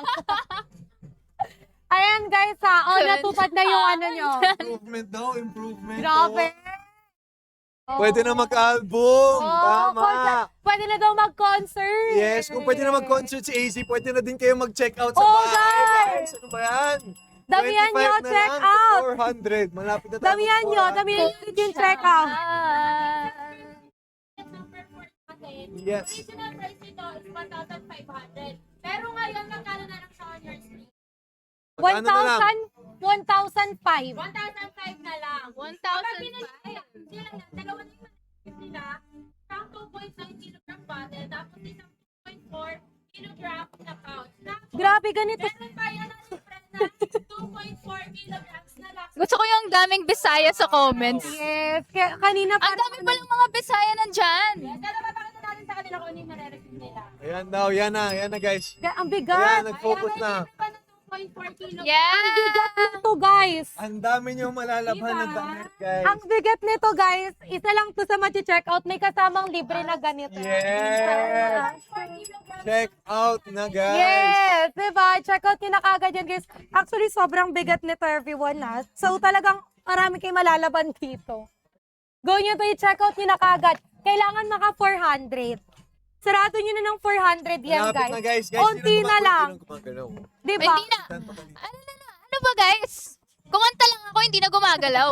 Ayan guys ha. Oh, Good. natupad na yung ano nyo. Improvement daw, improvement. Grabe. Oh. Pwede na mag-album. Tama. concert. Pwede na daw mag-concert. Yes, kung pwede na mag-concert si AZ, pwede na din kayo mag-check out sa Oh, bahay. guys! Ano ba yan? Damihan 25 nyo, na check lang, out. 400. Malapit na tayo. Damihan nyo, damihan nyo yung check out. Number 4 natin. Yes. Original price nito is 1,500. Pero ngayon, magkano na lang siya on your screen? Magkano na lang? 1,005. 1,005 na lang. 1,005. Hindi lang yan. Dalawa na yung nila. Isang 2.9 kilogram bottle, tapos isang 2.4 kilogram na pouch. Tapos, Grabe, ganito. meron pa yan ang libre na 2.4 kilograms na lang. Gusto ko yung daming Bisaya sa comments. Yes, kanina Ang dami palang mga Bisaya nandyan. Dalawa pa kita natin sa kanila kung ano yung marireceive nila. Ayan daw, yan na guys. Ang Ayan, bigat. nag-focus na. Meron pa na 2.4 kilograms. Yeah! Ito guys. Ang dami niyong malalabhan Diba? ng damit, guys. Ang bigat nito guys, isa lang to sa check out, may kasamang libre na ganito. Yes! 4 kilograms. Check out na, guys. Yes, diba? Check out nyo na kagad yan guys. Actually, sobrang bigat nito everyone ha. So talagang marami kayong malalaban dito. Go nyo to i-check out nyo na kagad. Kailangan maka 400. Sarado nyo na ng 400 yan Malapit na, guys. guys. Onti na lang. Gumagalaw. Diba? Hindi na. Ano ba guys? Kumanta lang ako, hindi na gumagalaw.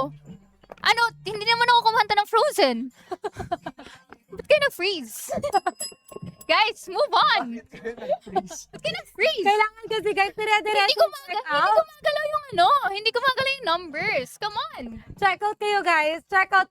Ano, hindi naman ako kumanta ng Frozen. Ba't kayo na-freeze? Guys, move on. Ba't kayo na-freeze? Kailangan kasi guys, dire-diretso Hindi gumagalaw yung ano. Hindi gumagalaw yung numbers. Come on. Check out kayo guys. Check out.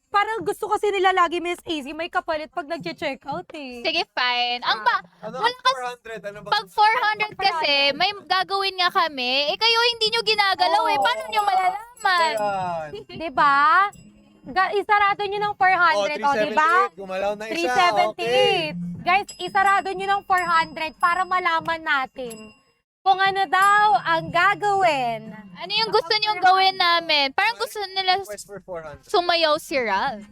Parang gusto kasi nila lagi Miss Easy may kapalit pag nag-check out eh. Sige, fine. Ano, Wala kasi, 400? Ano ba? pag 400 kasi, may gagawin nga kami. Eh, kayo hindi nyo ginagalaw eh. Paano nyo malalaman? Ayan. Diba? Isarado nyo ng 400. O, diba? 378. Gumalaw na isa. Okay. 378. Guys, isarado nyo ng 400 para malaman natin kung ano daw ang gagawin. Ano yung gusto nyong gawin namin? Parang gusto nila Request for 400. sumayaw si Ral.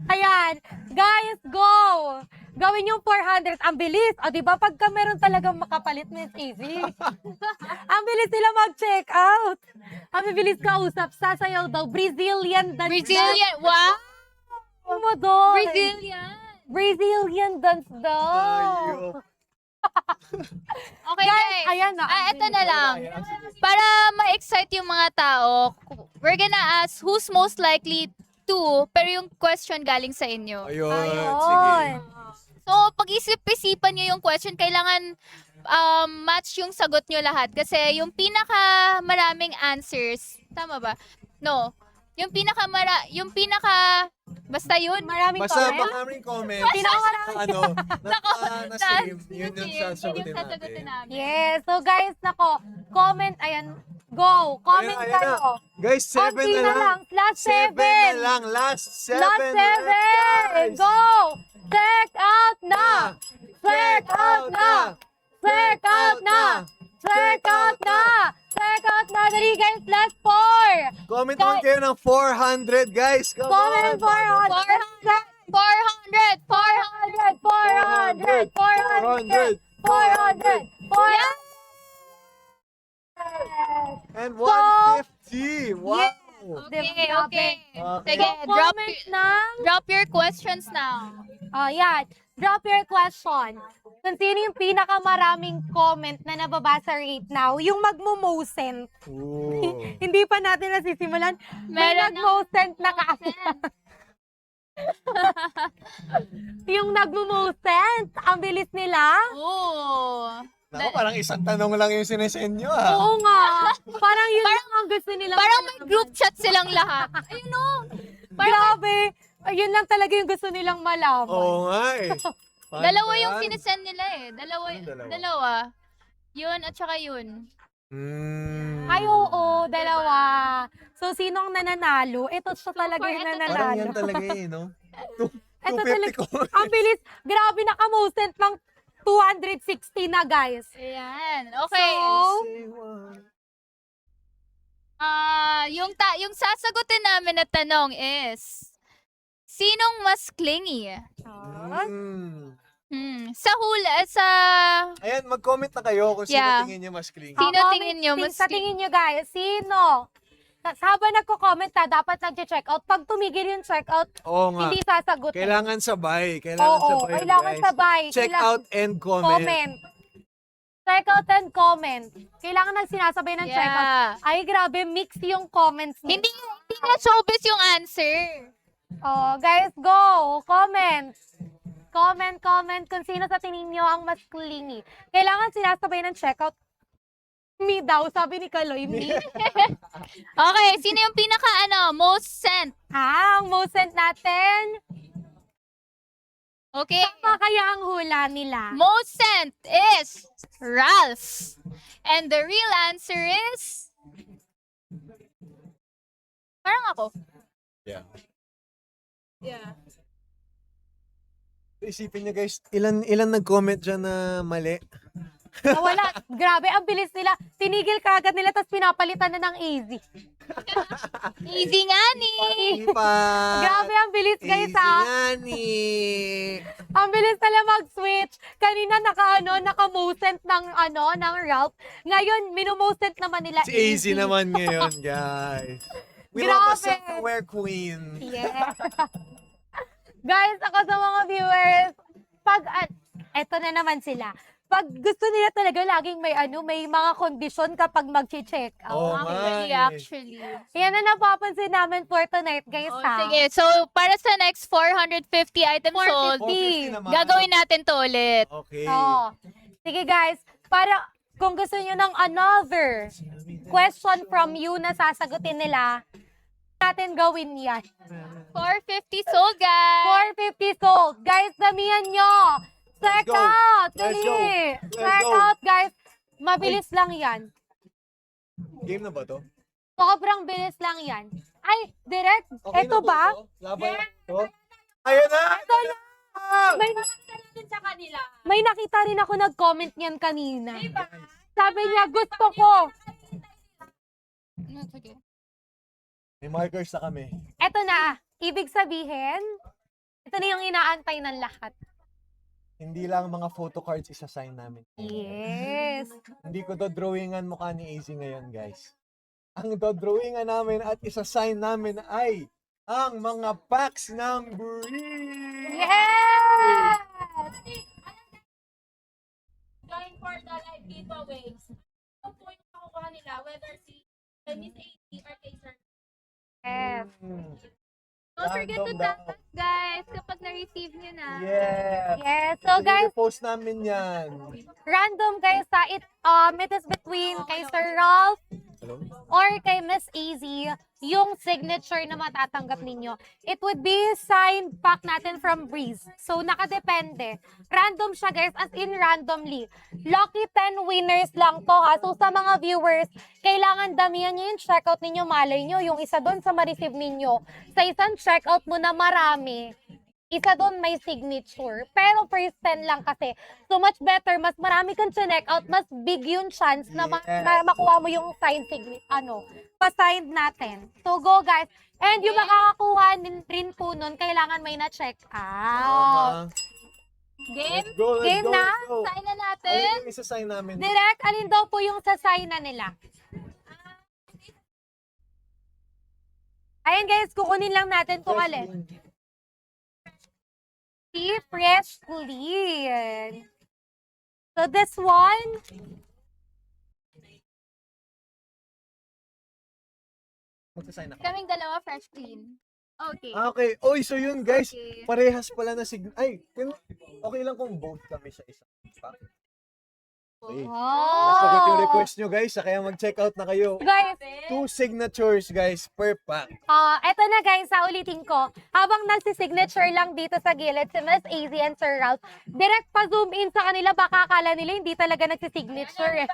Ayan. Guys, go! Gawin yung 400. Ang bilis. O, diba? Pagka meron talagang makapalit, Miss Easy. Ang bilis nila mag-check out. Ang bilis kausap. Sasayaw daw. Brazilian dance. Brazilian, wow! Oh mo doon. Brazilian. Brazilian dance daw. Ayok. Okay, guys. Ayan na. Ito na lang. Para ma-excite yung mga tao, we're gonna ask who's most likely to, pero yung question galing sa inyo. Ayun. Ayun. Sige. So, pag-isip-isipan nyo yung question, kailangan match yung sagot nyo lahat. Kasi yung pinaka-maraming answers, tama ba? No. Yung basta yun. Maraming Basta comment. maraming comment. Pinakamarami. Ano, na same. Yun yung sasagutin sasagutin natin. namin. Yes. So guys, nako, comment. Ayan. Go. Comment Ayan, kayo. na. Guys, 7 Konti na lang. Last 7. 7 na lang. Last 7. Last 7. Go. Check out na. Check out na. Check out na. Check out na. Check out na. Dali guys, last 4. Comment naman kayo ng 400, guys. Come Comment on. 400. 400! 400. 400. 400. 400. And 150. Wow. Okay, okay. Sige, So, comment ng drop your questions now. yan. Drop your question. Kung sino yung pinakamaraming comment na nababasa right now, yung magmo-mosent. Ooh. Hindi pa natin nasisimulan. May Meron nag-mosent na kaagad. Yung nagmo-mosent, ang bilis nila. Oo. Naku, parang isang tanong lang yung sinesend nyo, ah. Oo nga. Parang yun lang ang gusto nila. Parang may group chat silang lahat. Ayun o. Grabe. Ayun lang talaga yung gusto nilang malaman. Oo nga eh. Paano Dalawa ba yung yan? sinesend nila eh. Anong dalawa? Dalawa. Yun at saka yun. Mm. Ay, oo. dalawa. So, sinong nananalo? Ito siya talaga yung Parang nananalo. yan talaga eh, no? Ito 250 talaga. ko. Ang bilis. Grabe, naka-mosent pang 260 na, guys. Ayan. Okay. So, Yung sasagutin namin na tanong is, sinong mas clingy? Sa hula, sa... Ayan, mag-comment na kayo kung sino Yeah. tingin niyo mas clingy. Sino comment tingin nyo mas sa tingin nyo, guys, sino? Habang nagko-comment na, dapat nag-check out. Pag tumigil yung check out, Oo nga. hindi sasagutin. Kailangan sabay. Kailangan Oo, sabay, kailangan guys. sabay. Check Kailangan- out and comment. Comment. Check out and comment. Kailangan nang sinasabay ng check out. Yeah. Ay, grabe, mix yung comments. niyo. Hindi nga showbiz yung answer. Oh, guys, go! Comment! Comment kung sino sa tingin nyo ang mas clingy. Kailangan sinasabay ng checkout. Me daw, sabi ni Kaloy, me. Okay, sino yung pinaka most sent? Ang most sent natin. Okay. Tama kaya ang hula nila? Most sent is Ralph. And the real answer is... Parang ako. Yeah. Yeah. Isipin niyo guys, ilan nag-comment dyan na mali? Nawala. Grabe, ang bilis nila. Tinigil kagad nila, tapos pinapalitan na ng easy. Easy nga ni. Ipa! Grabe, ang bilis guys Easy ha. nga ni! Ang bilis nila mag-switch. Kanina naka-mosent ng Ralph. Ngayon, minumosent naman nila. Si Easy naman ngayon, guys. We Grabe. love a self-aware queen. Yeah. Guys, ako sa mga viewers, eto na naman sila. Pag gusto nila talaga laging may mga kondisyon kapag mag-check Oo out. nga. Actually. Yan na napapansin namin for tonight, guys, Oh, ha? sige, so para sa next 450 items sold, 450 naman. gagawin natin to ulit. Okay. Oo. Sige, guys, para kung gusto nyo ng another question from you na sasagutin nila, natin gawin yan. 450 sold, guys. 450 sold. Guys, damihan nyo. Check Let's go. out. Let's Dali. go. Let's Check go. out, guys. Mabilis lang yan. Game na ba to? Sobrang bilis lang yan. Ay, direct. Okay Eto na ba? to? Laban na to? Ayun na! Ito na. May, Din sa kanila. may nakita rin ako nag-comment niyan kanina. Sabi niya, gusto ko. Sige. May markers na kami. Eto na. Ibig sabihin, ito na yung inaantay ng lahat. Hindi lang mga photo cards isa-sign namin. Yes. Hindi ko dodrawingan mukha ni Easy ngayon, guys. Ang dodrawingan namin at isa-sign namin ay ang mga packs ng Breeze! Yes! Going for the live giveaways. Kung po yung makukuha nila, whether si Miss 80 or kay Sir. Yes. Don't forget to Random tag daw. us, guys, kapag na-receive nyo na. Yes! Yes. So, guys, post namin yan. random guys sa it is between kay Sir Ralph Hello? or kay Miss Easy yung signature na matatanggap ninyo. It would be signed pack natin from Breeze. So, nakadepende. Random siya guys, as in randomly. Lucky 10 winners lang to ha. So, sa mga viewers, kailangan damihan nyo yung checkout ninyo. Malay nyo, yung isa doon sa ma-receive ninyo. Sa isang checkout mo na marami, isa doon may signature. Pero first 10 lang kasi. So much better, mas marami kang check out, mas big yung chance na Yes. makuha mo yung signed pa-signed natin. So go guys. And yung makakakuha rin po nun, kailangan may na-check out. Game? Let's go, let's Game go, na? let's go. Sign na Alin natin. yung isa-sign namin? Direct, alin daw po yung sa-sign na nila? Ayan guys, kukunin lang natin kung alin. Si Fresh Clean. So this one, Magsasign ako. Kaming dalawa, fresh clean. Okay. Okay. Oy, so yun guys. Okay. Parehas pala na Ay, okay lang kung both kami sa isa. Okay. Nasagot yung request nyo guys, kaya mag-check out na kayo. guys, 2 signatures guys per pack. eto na guys, ulitin ko. Habang nagsisignature lang dito sa gilid si Miss Easy and Sir Ralph, direct pa-zoom in sa kanila, baka akala nila hindi talaga nagsisignature eh.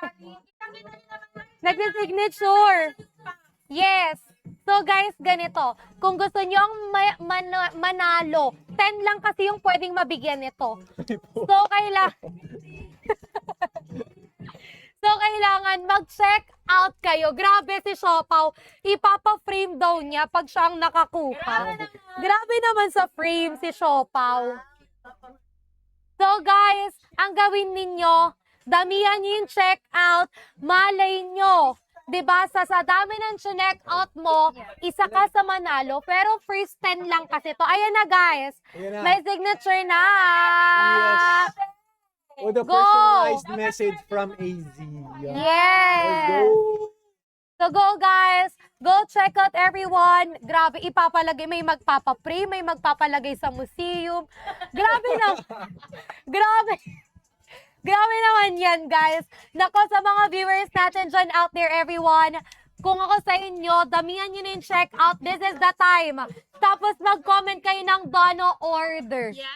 Nagsisignature. Yes. So guys, ganito. Kung gusto nyo ang manalo, 10 lang kasi yung pwedeng mabigyan nito. So, kailangan mag-check out kayo. Grabe si Siopaw. Ipapa-frame daw niya pag siya ang nakakuha. Grabe naman sa frame si Siopaw. So guys, ang gawin ninyo, damihan nyo yung check out, malay nyo. Diba, sa dami ng check out mo, isa ka sa manalo, pero first 10 lang kasi to. Ayan na guys, Ayan na. may signature na. Yes. With a Go! personalized message from AZ. Yes. Let's go. So go guys, go check out everyone. Grabe, ipapalagay, may magpapapray, may magpapalagay sa museum. Grabe na. Grabe. Grabe naman yan, guys. Nako, sa mga viewers natin dyan out there, everyone, kung ako sa inyo, damihan nyo na yung check out. This is the time. Tapos mag-comment kayo ng Dono order. Yeah,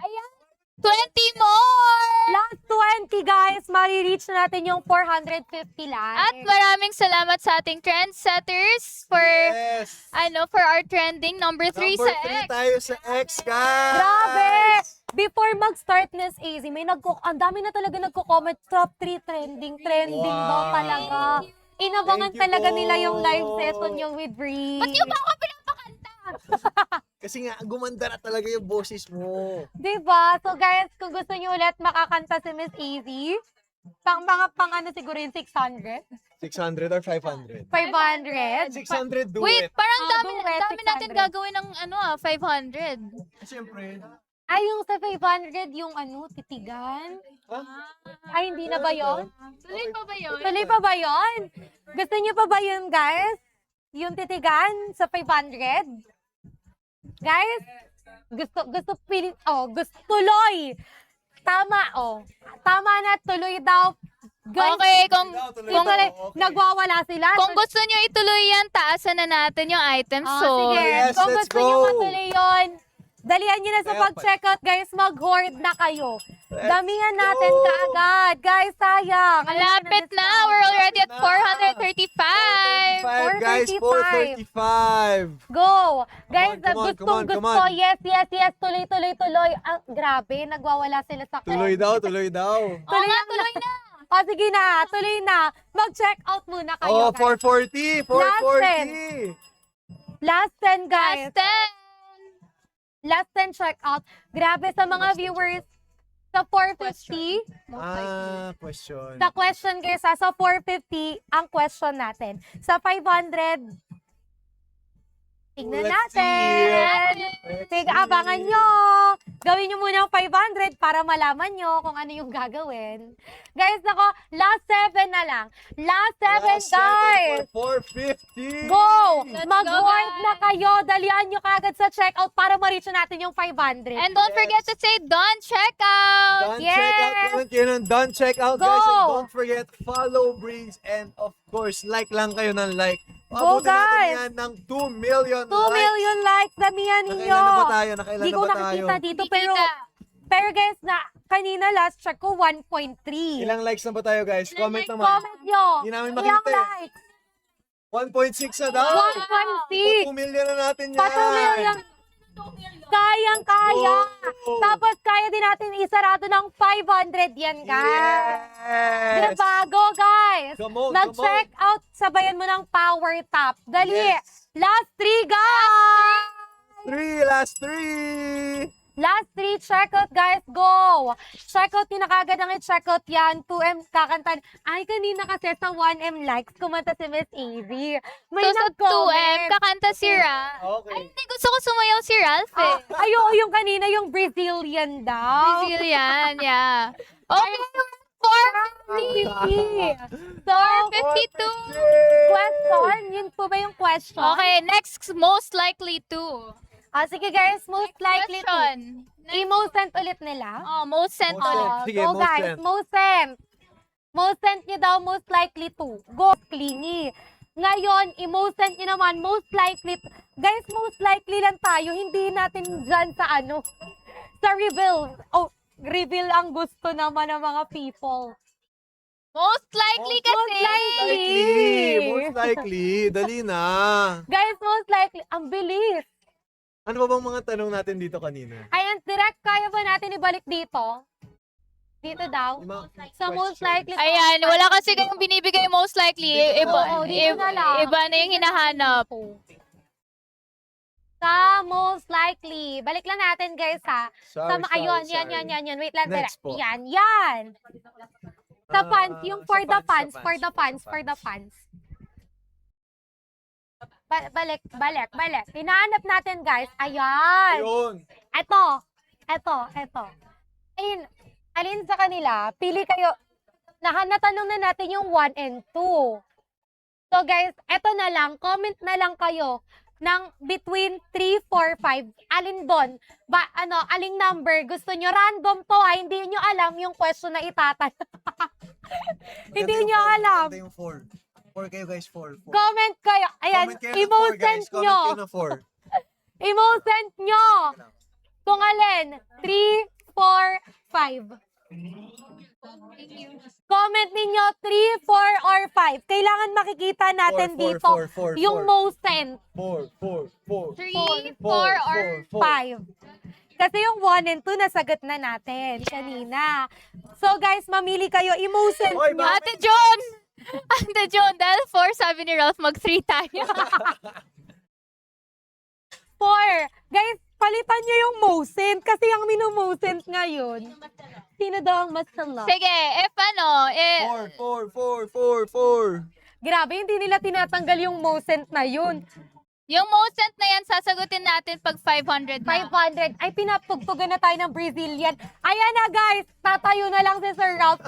ayan. 20 more! Last 20, guys. Mari-reach na natin yung 450 lang. At maraming salamat sa ating trendsetters for Yes. for our trending number 3 Number sa 3 X. tayo sa X, guys. Grabe! Before mag-start Miss AZ, ang dami na talaga nagko-comment, top 3 trending daw Wow. talaga. Inabangan Thank you talaga po. nila yung live session yung with Bree. Ba't yung ba ako pinapakanta? Kasi nga, gumanda na talaga yung boses mo. Diba? So guys, kung gusto niyo ulit makakanta si Miss AZ, pang ano siguro yung 600? 600 or 500? 500? 600 do Wait, it. parang dami duet, natin 600. gagawin ng 500. Siyempre. Ay, yung sa 500, yung titigan? Ay, hindi na ba yun? Tuloy pa ba yun? Tuloy pa ba yun? Gusto niyo pa ba yun, guys? Yung titigan sa 500? Guys? Gusto tuloy! Tama, Tama na, tuloy daw. Guys, Okay, kung Tuloy kung daw, tuloy, okay. nagwawala sila. kung gusto nyo ituloy yan, taasan na natin yung items. Oh, So, sige. Yes, Kung let's gusto niyo go. matuloy yun, dalihan nyo na sa Kaya pa- pag-checkout, guys. Mag-hoard na kayo. Let's Damihan natin go. kaagad. Guys, sayang. Alam niyo malapit na. discount. We're already at Na. 435. 5 guys, 435. Go! Guys, Come on, gustong come gusto. on. Yes. Tuloy. Grabe, nagwawala sila sa Tuloy daw. Oo nga, tuloy na. O, sige na. Tuloy na. Mag-check out muna kayo, Oh, guys. 440. 440. Last 10, guys. Last 10. Last 10 check out. Grabe sa mga viewers. Sa 450, Question. sa question guys, sa 450 ang question natin. Sa 500, tignan Let's natin. Let's Sige, see. abangan nyo. Gawin nyo muna ang 500 para malaman nyo kung ano yung gagawin. Guys, nako, last 7 na lang. Last 7, Last guys. 7 for 450. Go! Let's Mag-hoard go, na kayo. Dalian nyo kagad sa checkout para ma-reach natin yung 500. And don't forget to say, don't check out. Don't check out. Yes. Comment yun ng don't check out, Go. guys. And don't forget, follow Breeze. And of course, like lang kayo ng like. Go, Abutin natin guys. yan ng 2 million 2 million likes. Damihan ninyo. Nakailan na ba tayo? Nakailan Hindi na ko ba tayo? nakikita dito, Hindi pero kita. guys, kanina last check ko, 1.3. Ilang likes na ba tayo, guys? Comment naman. Comment nyo. Hindi namin Ilang makita eh. likes? 1.6 na daw. 1.6. 2 million na natin yan. Pa 2 million. Kayang-kaya. Go. Tapos kaya din natin isarado ng 500 yan, guys. Yes. Diba? Go, guys. Come on, Mag-check out, sabayan mo ng power tap. Dali. Yes. Last 3, guys. 3, last 3. Last 3, checkout, guys. Go! Checkout nyo na kagad ang i-checkout yan. 2M kakantan. Ay, kanina kasi sa 1M likes, kumanta si Miss AZ. May So, sa 2M, nag-comment. kakanta si Ralph. Ay, Okay. hindi. Gusto ko sumayaw si Ralph eh. Ayo, yung kanina, yung Brazilian daw. Brazilian, yeah. Okay, 450. So, 452. question. Yun po ba yung question? Okay, next, most likely to. Sige guys, most likely to. Question. I-most sent ulit nila. Oh, most sent Most ulit. sent. Sige, Go most guys, sent. most sent. Most sent nyo daw, most likely to. Go, clingy. Ngayon, i-most sent nyo naman, most likely to. Guys, most likely lang tayo. Hindi natin dyan sa sa reveal. Oh, reveal ang gusto naman ng mga people. Most likely kasi. Most likely. Most likely. Dali na. Guys, most likely. Ang bilis. Ano ba bang mga tanong natin dito kanina? Ayan, direct, kaya ba natin ibalik dito? Dito daw. Yung mga So, most questions. likely. Ayan, wala kasi kayong binibigay most likely. Iba, Oo, dito na lang. iba na yung hinahanap. Sa most likely. Balik lang natin, guys, ha? Sorry, Ayun, sorry, yan. sorry. Wait lang, Next direct. po. Yan. Sa fans, yung for sa the fans, fans, for the fans, for the fans. Balik. Hinahanap natin, guys. Ayan. Ayun. Eto. Ayun. Alin sa kanila, pili kayo. Natanong na natin yung 1 and 2. So, guys, eto na lang. Comment na lang kayo ng between 3, 4, 5. Alin doon? Aling number? Gusto nyo random to, ha? Hindi nyo alam yung question na itatanong. Hindi nyo alam. Maganda yung 4. 4 kayo guys, 4. Comment kayo. Ayan, Comment kayo ng 4 guys. imo-send Comment nyo. kayo ng 4. Imo-send nyo. Kung alin, 3, 4, 5. Comment ninyo 3, 4, or 5. Kailangan makikita natin dito yung most sent. 4. 3, 4, or 5. Kasi yung 1 and 2 nasagot na natin kanina. So guys, mamili kayo. Imo-send Hoy, nyo. Ate John! Ate John, dahil 4, sabi ni Ralph, mag-3 tayo. 4. Guys, palitan nyo yung most sent. Kasi yung minu-most sent ngayon. Sino daw ang mas sala? Sige, if 4. Grabe, hindi nila tinatanggal yung most sent na yun. yung most sent na yan, sasagutin natin pag 500 na. 500. Ay, pinapugtugan na tayo ng Brazilian. Ayan na, guys. Tatayo na lang si Sir Ralph.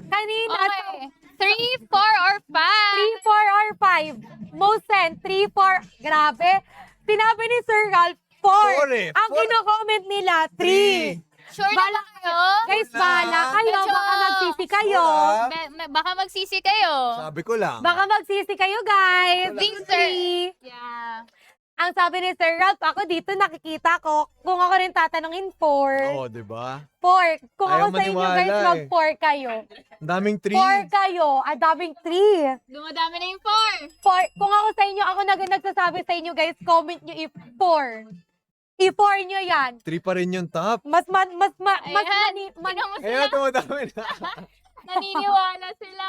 Kanina, Okay. 3, 4, or 5? 3, 4, or 5. Most sent, 3, 4. Grabe. Sinabi ni Sir Ralph, 4. 4 eh. Ang 4. kino-comment nila, 3. Sure na ba kayo? Guys, Wala. bahala kayo. Medyo- Baka magsisi kayo. Wala. Baka magsisi kayo. Sabi ko lang. Baka magsisi kayo, guys. Think, Yung sir. 3. Yeah. Ang sabi ni Sir Ralph, ako dito nakikita ko, kung ako rin tatanungin, 4. Oo, di ba? 4. Kung Ayaw ako sa inyo, maniwala guys, eh. mag-4 kayo. Ang daming 3. 4 kayo. Ang daming 3. Dumadami na yung 4. 4. Kung ako sa inyo, ako nagsasabi sa inyo, guys, comment nyo if 4. I-4 nyo yan. 3 pa rin yung top. Mas Ayan. Tingnan mo Kaya sila. tumadami na. Naniniwala sila.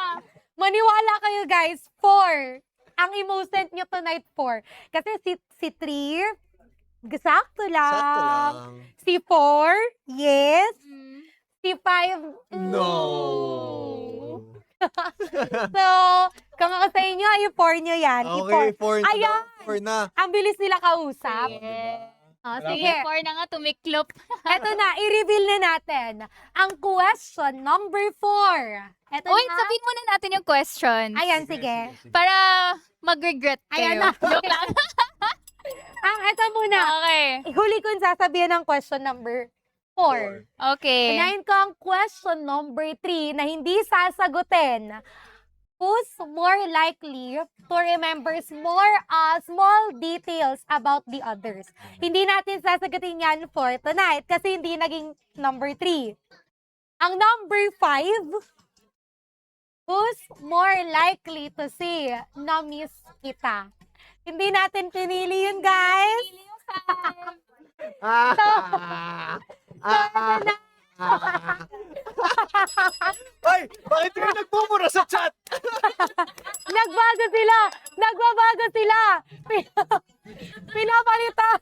maniwala kayo, guys, 4. Ang imo-send nyo tonight, 4. Kasi si 3, sakto lang. Sakto lang. Si 4, yes. Mm. Si 5, No. So, kung ako sa inyo, i-4 nyo yan. Okay, 4 na. Ayan. 4 na. Ang bilis nila kausap. Yeah. Oh, Wala sige. 4 na nga, tumiklop. Eto na, i-reveal na natin ang question number 4. Eto Uy, na. sabihin muna natin yung question. Ayan, sige. Para mag-regret kayo. Ayan na. Joke lang. Eto muna. Okay. Huli ko yung sasabihin ng question number 4. Okay. Unahin ko ang question number 3 na hindi sasagutin. Who's more likely to remember small details about the others? Hindi natin sasagutin yan for tonight kasi hindi naging number 3. Ang number 5, who's more likely to say, na-miss kita? Hindi natin pinili yun, guys. Ay, bakit kayo nagmumura sa chat? Nagbago sila! Nagbabago sila! Pinapalitan!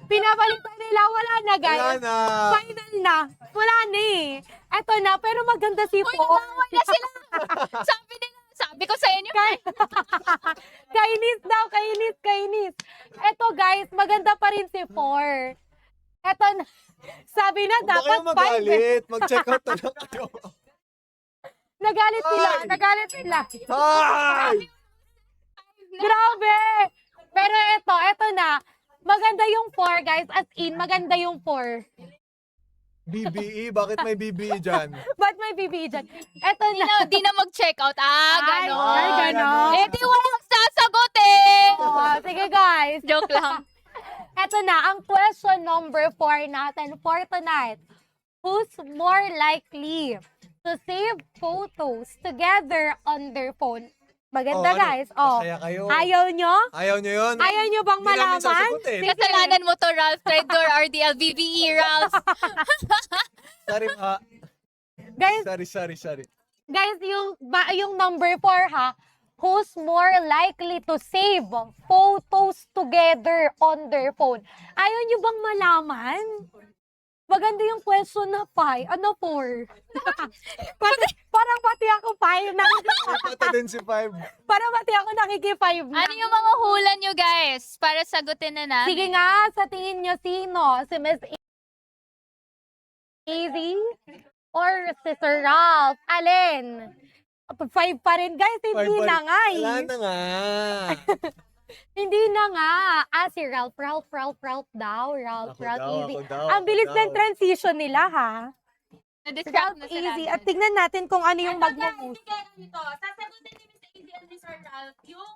Pinapalitan nila. Wala na, guys. Wala na. Final na. Wala na eh. Eto na, pero maganda si Uy, Po. nag-away na sila. Sabi nila, sabi ko sa inyo. Kainis daw, kainis. Eto guys, maganda pa rin si 4. Eto na. Sabi na, Huwag na dapat kayo 5 eh. magalit. Mag-check out na lang kayo. Nagalit sila, Ay! nagalit sila. Ay! Grabe! Pero eto na. Maganda yung 4, guys. As in, maganda yung 4. BBE? Bakit may BBE dyan? Ba't may BB dyan? Eto na. Di na mag-check out. Ganon. Ay, ganon. Eh, di walang sasagot eh. Oh, sige, guys. Joke lang. Eto na, ang question number 4 natin for tonight. Who's more likely to save photos together on their phone? Maganda, ano? guys. Masaya kayo. Ayaw nyo? Ayaw nyo yun? Ayaw nyo bang Hindi namin malaman? sasagutin. Sige. Kasalanan mo to, Ralph. Traitor, RDL, VVE, Ralph. Sorry, Guys, sorry. guys, yung number 4 ha, who's more likely to save photos together on their phone? Ayaw nyo bang malaman? Maganda yung question na 5. Ano 4? Parang pati ako 5. Ipata din si 5. Parang pati ako nakiki-5 na. Ano yung mga hula nyo, guys? Para sagutin na namin. Sige nga, sa tingin nyo sino? Si Miss Easy? Or si Sir Ralph? Alin? 5 pa rin, guys. Hindi na nga eh. Wala na nga. Hindi na nga. Si Ralph daw. Ralph, Ako Easy. daw, Ang bilis ako daw. ng transition nila, ha? Na-distract Ralph, na si Easy. Ralph. At tignan natin kung ano yung mag-move. Ito, sasagutin ni Mr. Easy and Mr. Ralph yung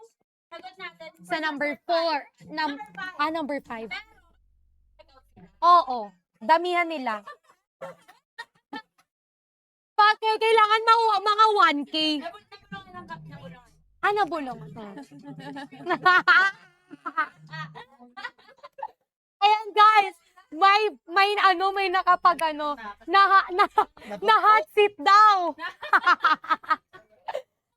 sagot natin Sa number 4. Number 5. Number 5. Pero, Oo. Damihan nila. Bakit? Kailangan mga 1K. nabulungan ng kap na ulungan. Nabulong. Ayan, guys. May nakapag na hot seat daw.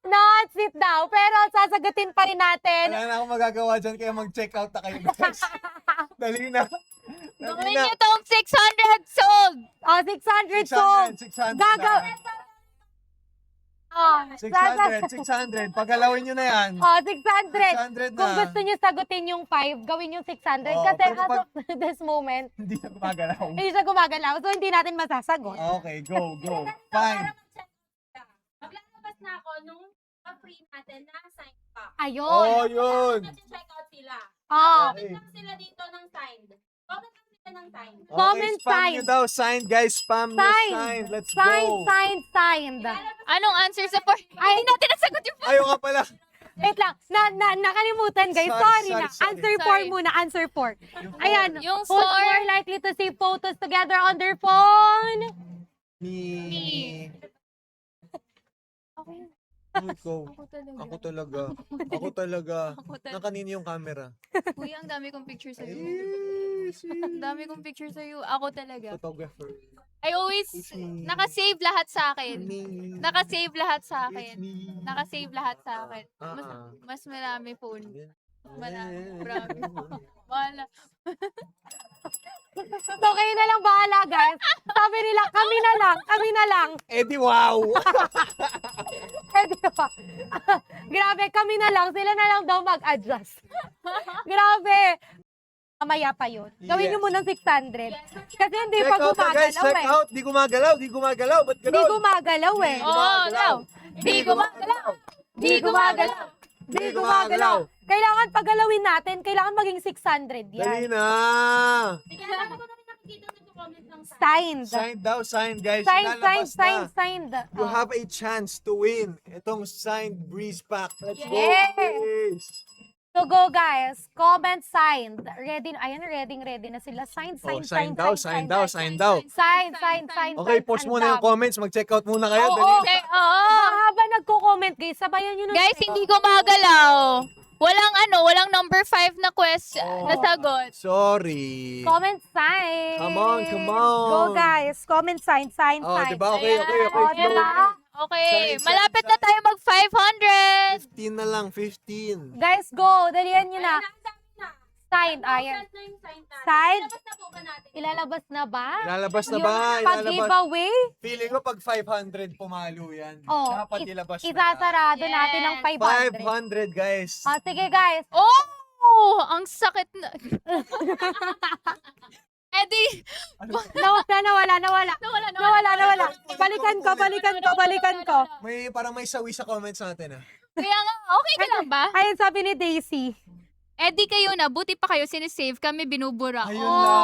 Na hot seat daw. Pero sasagutin pa rin natin. Wala na akong magagawa dyan, kaya mag-check out na kayo, guys. Dali na. Gawin nyo tong 600 sold. 600 sold. 600 Gagaw. na. Oh, 600. Pagalawin nyo na yan. 600 600. na. Kung gusto nyo sagutin yung 5, gawin yung 600. Oo, Kasi pero as of this moment, Hindi na gumagalaw. hindi siya gumagalaw. So, hindi natin masasagot. Okay, go. Fine. Maglalabas na ako nung free natin na sign pa. Ayun. Oh, yun. Check out sila. Oh. Comment lang sila dito ng signed. Comment lang sila ng signed. Comment spam sign. nyo daw. Signed, guys. Spam nyo. Sign. Signed. Let's Signed. go. Anong answer sa 4? Hindi natin nasagot yung 4. Ayaw ka pala. Wait lang. Nakalimutan, guys. Sorry, Sorry na. sorry. Answer Sorry. 4 muna. Answer 4. Ayan. Yung Who's 4? more likely to save photos together on their phone? Me. Okay. Ikaw. Ako talaga. Ako talaga. Ako talaga. Nakanino yung camera? Kuya, ang dami kong picture sa'yo. Ang dami kong picture sa'yo. Ako talaga. Photographer. I always, It's me. nakasave lahat sa akin. Me. Nakasave lahat sa It's akin. me. Nakasave lahat sa akin. Mas, Ah. mas marami phone. Marami. Eh. Grabe. Wala. So, kayo na lang bahala, guys. Sabi nila, kami na lang. Eh di wow! Eh, di ba? Grabe, kami na lang. Sila na lang daw mag-adjust. Grabe. Mamaya pa yun. Gawin nyo Yes. muna 600. Kasi hindi Check pa out na guys, gumagalaw check eh. out. Di gumagalaw. Ba't Hindi ganun? gumagalaw eh. Oh, no. Di gumagalaw. Di gumagalaw. Di gumagalaw. Kailangan pagalawin natin. Kailangan maging 600 Dali yan. na! Sige, alam ko na rin nakikita nag-comment ng sign. Signed. Signed daw, signed guys. Signed. Lalabas na. Signed. You Oh. have a chance to win itong signed Breeze Pack. Let's go, Yes! please! So go guys. Comment signed. Ready. Ayan, ready na sila. Signed. Oh, sign daw. Signed. Okay, post muna yung comments. Mag-check out muna kayo. Oo. Dali. Okay, oo. Habang nagko-comment guys, sabayan nyo na. Guys, hindi gumagalaw. Walang number 5 na question, Oh. na sagot. Sorry. Comment sign. Come on. Go guys. Comment sign. Oh, diba? Okay. Oh, diba? Okay, Sign, malapit na tayo mag 500. 15 na lang, 15. Guys, go. Dalihan nyo na. Sign. Ayan. Send na yung sign natin. Sign. Ilabas na po ba natin? Ilalabas na ba? Lalabas na Yung ba? Ilalabas. pag-giveaway? Feeling ko pag 500 pumalo yan. Oh, Dapat ilabas na. Isasarado Yes. natin ng 500. 500 guys. Sige guys. Oh, ang sakit na. Eddie, Nawala. Balikan ko. Parang may sawi sa comments natin ah. kaya nga, okay ka lang ba? Ayun sabi ni Daisy. Eddie, kayo na, buti pa kayo sinisave, kami binubura. Ayun Oh. lang.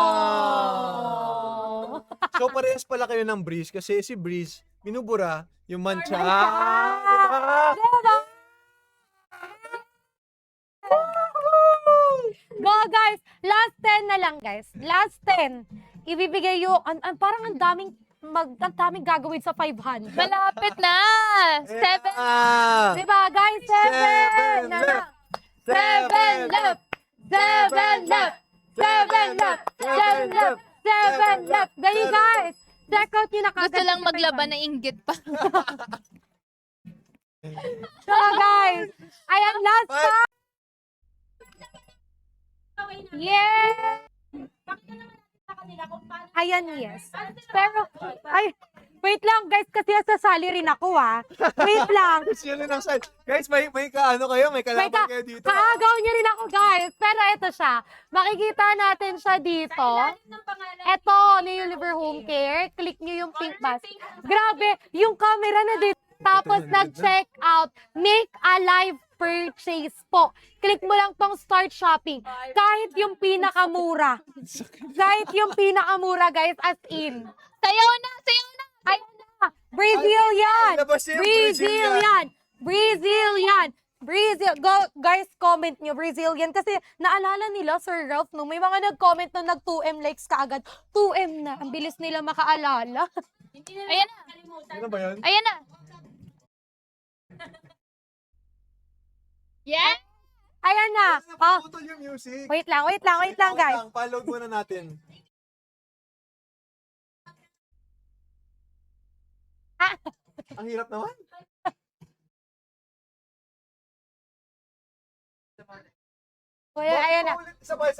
So parehas pala kayo ng Breeze kasi si Breeze binubura yung mancha. Diba? Go, guys. Last 10 na lang, guys. Last 10. Ibibigay yung, parang ang daming gagawin sa 500. Malapit na. 7. Ah! Diba, guys? 7 na lang. 7 left. 7 left. 7 left. 7 left. 7 left. Dali, guys. Check out yung nakagad. Gusto lang maglaban na inggit pa. So, guys. Ayan, last Five. time. Okay na. Yes. Pakita naman natin sa kanila kung paano. Ayan, yes. Pero, ay, wait lang, guys, kasi sasali rin ako, Wait lang. Yun ang side. Guys, may kaano kayo? May May kalaban kayo dito. kaagaw niyo rin ako, guys. Pero ito siya. Makikita natin siya dito. Ilalim ng pangalan. Ito, Unilever Home Care. Click niyo yung pink bus. Grabe, yung camera na dito. Tapos nag-check out. Make a live purchase po. Click mo lang tong start shopping. Kahit yung pinakamura. Kahit yung pinakamura, guys, as in. Sayaw na, sayaw na. Ayun na. Brazilian. Labas yung Brazilian. Brazilian. Brazil. Go, guys, comment nyo, Brazilian. Kasi naalala nila, Sir Ralph, no? May mga nag-comment na nag-2M likes kaagad. 2M na. Ang bilis nila makaalala. Hindi na Ayan na. nakalimutan. Ano ba yun? Ayan na. Yes. Ayan na. Oh, Naputol yung music. wait lang, guys. Follow muna natin. Ah. Ang hirap naman. Ayan na. Sabay.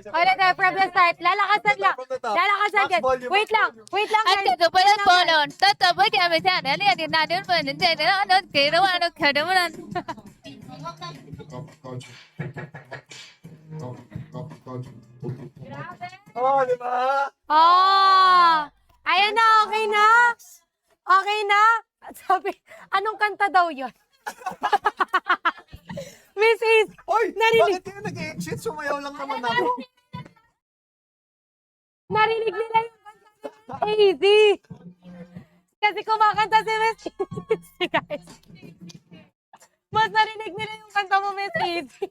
Ulit na, from the start. Lalakasan lang. From the top. Lalakasan, Max guys. volume. Wait lang, At guys. ito pala po noon. Tatapos kami sa dali at natin po ng ano kirawan ng kadamunan. Oh, di ba? Oh! Ayan na, okay na? Okay na? Sabi, anong kanta daw yun? Mrs. Oy, Narinig. bakit kayo nag-exit? Sumayaw lang naman ako. Narinig nila yung kanta ni AZ. Kasi kumakanta si Miss Easy, guys. Mas narinig nila yung kanta mo, Miss Easy.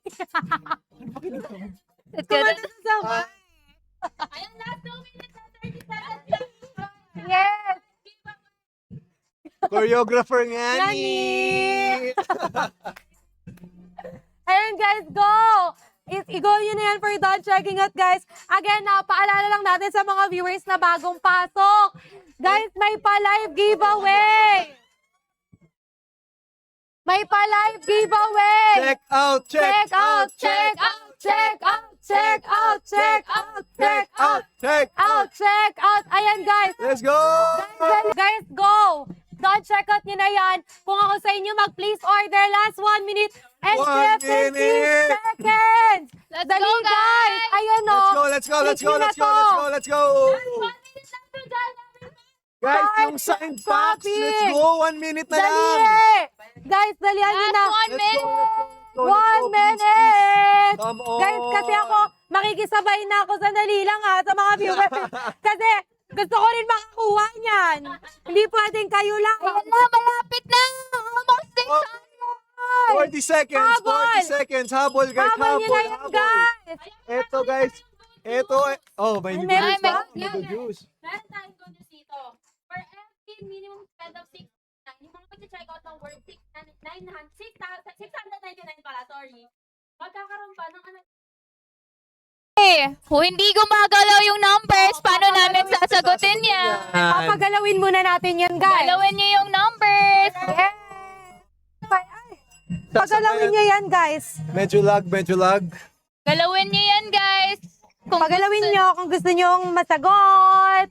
Kumanta sa sabay. Ayan, last 2 minutes and 30 seconds. Yes! Choreographer nga Nani! ni. Ayun, guys, go! I-go nyo na yan for done checking out, guys. Again, paalala lang natin sa mga viewers na bagong pasok. Guys, may pa-live giveaway! May pa-live giveaway! Check out. Check out! Check out! Check out! Check out! Check out! Check out! Check out. Check out! Ayan, guys. Let's go. Guys, go! Don't check out nyo na yan. Kung ako sa inyo, mag-please order. Last 1 minute and 1 15 minute. seconds. Let's Dali, go, guys. Ayan, o. Let's go. Click nyo na to. Let's go. Guys, yung signed packs. Copy. Let's go. 1 minute na lang. Dali! Guys, dalihan nyo Last na. 1 Let's minute. go. 1 minute! Come on. Guys, kasi ako, makikisabay na ako sandali lang sa mga viewers. Kasi gusto ko rin makakuha niyan. Hindi pwedeng kayo lang. Ayan na, malapit na. Almost 40 600. seconds. Habol. 40 seconds. Habol, guys. Habol nyo na yan, Habol. guys. Eto, guys. Eto. Oh, may Ay, libre meron juice. ba? Libre juice. Meron tayong good news dito. For every minimum spend of 6, yung mga mag-check out ng worth 699 pala, sorry. Magkakaroon pa ng Kung hindi gumagalaw yung numbers, paano namin sasagutin yan? Papagalawin muna natin yan, guys. Galawin niyo yung numbers. Yes. Pagalawin nyo yan, guys. Medyo lag. Galawin niyo yan, guys. Kung Pagalawin nyo kung gusto nyong masagot.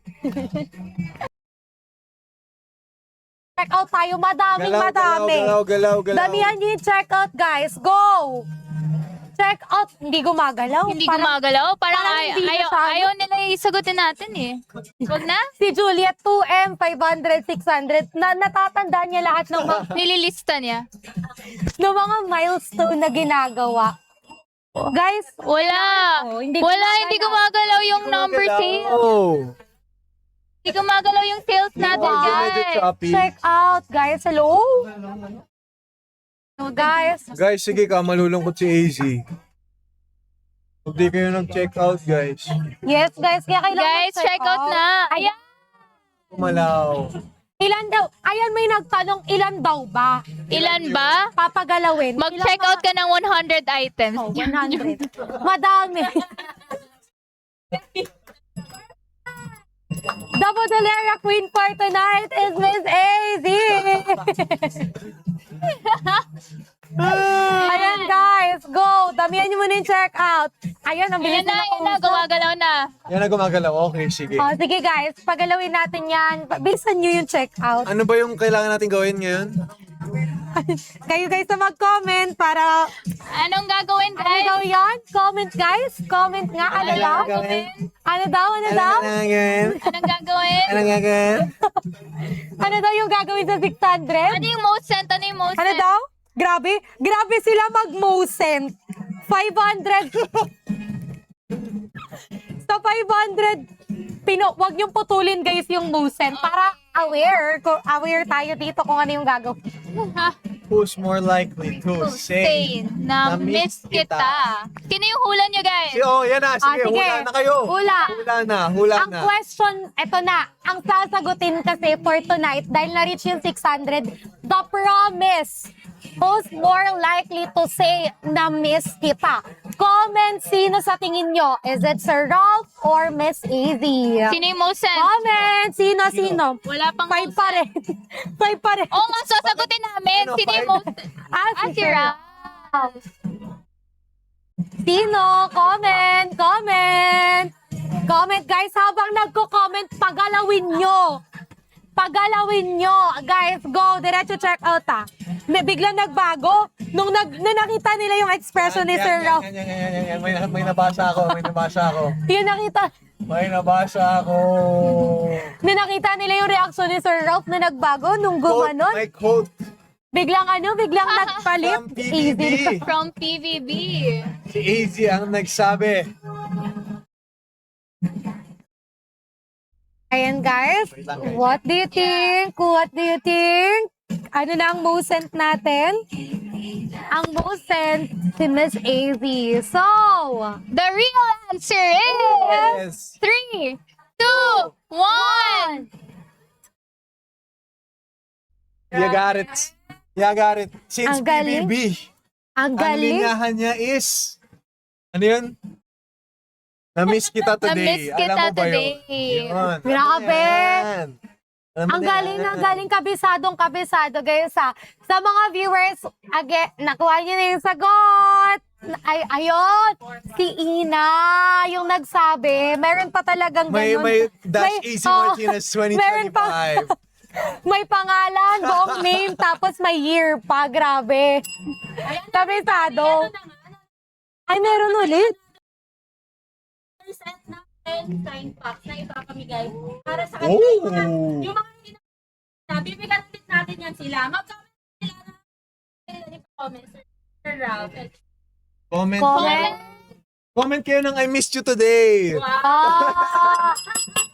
Check out tayo. Madami. Galaw. Damihan nyo yung check out, guys. Go! Check out. Hindi gumagalaw. hindi Parang gumagalaw, parang parang hindi na siya, ano? ayaw nila isagutin natin eh. Huwag na. Si Juliet, 2M, 500, 600. Natatandaan niya lahat ng Nililista niya. mga milestone na ginagawa. Guys, Wala. Oh, hindi Wala, gumagalaw. hindi gumagalaw yung number sales. Oh. Hindi gumagalaw yung sales natin, Medyo guys. choppy. check out, guys. Hello? So, guys. Guys, sige ka, malulungkot si AZ. Hindi kayo nag-check out, guys. Yes, guys. Kaya kailangan Guys, check out na. Ayan. Kumalaw. Ilan daw? Ayan, may nagtanong, ilan daw ba? Ilan ba? Papagalawin. Mag-check out ka ng 100 items. Oh, 100. Madami. The Baudelaire Queen for tonight is Miss AZ. Ayan guys, go. Damihan niyo muna yung check out. Ayan, ang bilis Ayan na, na ayan na, makausap. gumagalaw na. Yan na gumagalaw. Okay, sige. Oh, sige guys, pagalawin natin yan. Bilisan niyo yung check out. Ano ba yung kailangan natin gawin ngayon? Kayo guys na mag-comment para... Anong gagawin, Ano guys? daw yan? Comment guys. Comment nga. Ano daw? Ano daw? Ano daw? gagawin? Anong gagawin? Anong gagawin? Ano daw yung gagawin sa 600? Ano yung most sent? Ano yung most Ano sent? daw? Grabe. Grabe sila mag-mosent. 500. Sa 500, wag niyong putulin guys yung mosent para aware tayo dito kung ano yung gagawin. Who's more likely to say? Say na miss kita. Sino yung hula niyo, guys? Oh, yan na. Sige, sige. hula na kayo. Hula. Hula Ang na. question, eto na. Ang sasagutin kasi for tonight, dahil na-reach yung 600, the promise. Who's more likely to say na miss kita? Comment sino sa tingin nyo. Is it Sir Ralph or Miss Easy? Sino yung most sent? Comment! Sino? Wala pang 5 pa rin. 5 pa rin. Oo nga, sasagutin namin. Ano, Sino yung five? most Ah, si Ralph. Sino? Comment! Comment guys, habang nagko-comment, pagalawin nyo. Guys, go. Diretso check out biglang nagbago. Nung nakita nila yung expression ni Sir Ralph. Yan. May nabasa ako. Yung nakita nakita nila yung reaction ni Sir Ralph na nagbago nung gumanon. My quote Biglang nagpalit. from PBB. From PVB. Si AZ ang nagsabi. Ayan guys, Wait lang, guys. what do you think? Ano na ang most sent natin? Ang most sent si Miss AZ. So, The real answer is Yes. 3, 2, 1. You got it. Since Ang galing. PBB, ang ang galing. linyahan niya is, ano yun? Na-miss kita today. Na-miss kita Alam mo ba today. Yun. Grabe. Yan. Alam mo Ang na galing, kabisado guys Sa mga viewers, again, nakuha niyo na yung sagot. Ayun, si Ina yung nagsabi. Meron pa talagang ganun. May Dash Easy Martinez meron pa, 2025. may pangalan, buong name, tapos may year pa. Grabe. Kabisado. Ay, meron ulit. Percent ng 10 sign packs na ipapamigay para sa kanila. Oh! Yung mga hindi na, bibigyan ulit natin yan sila. Mag-comment sila na comment, Sir Ralph. Comment. Comment. Comment kayo ng I missed you today. Ah,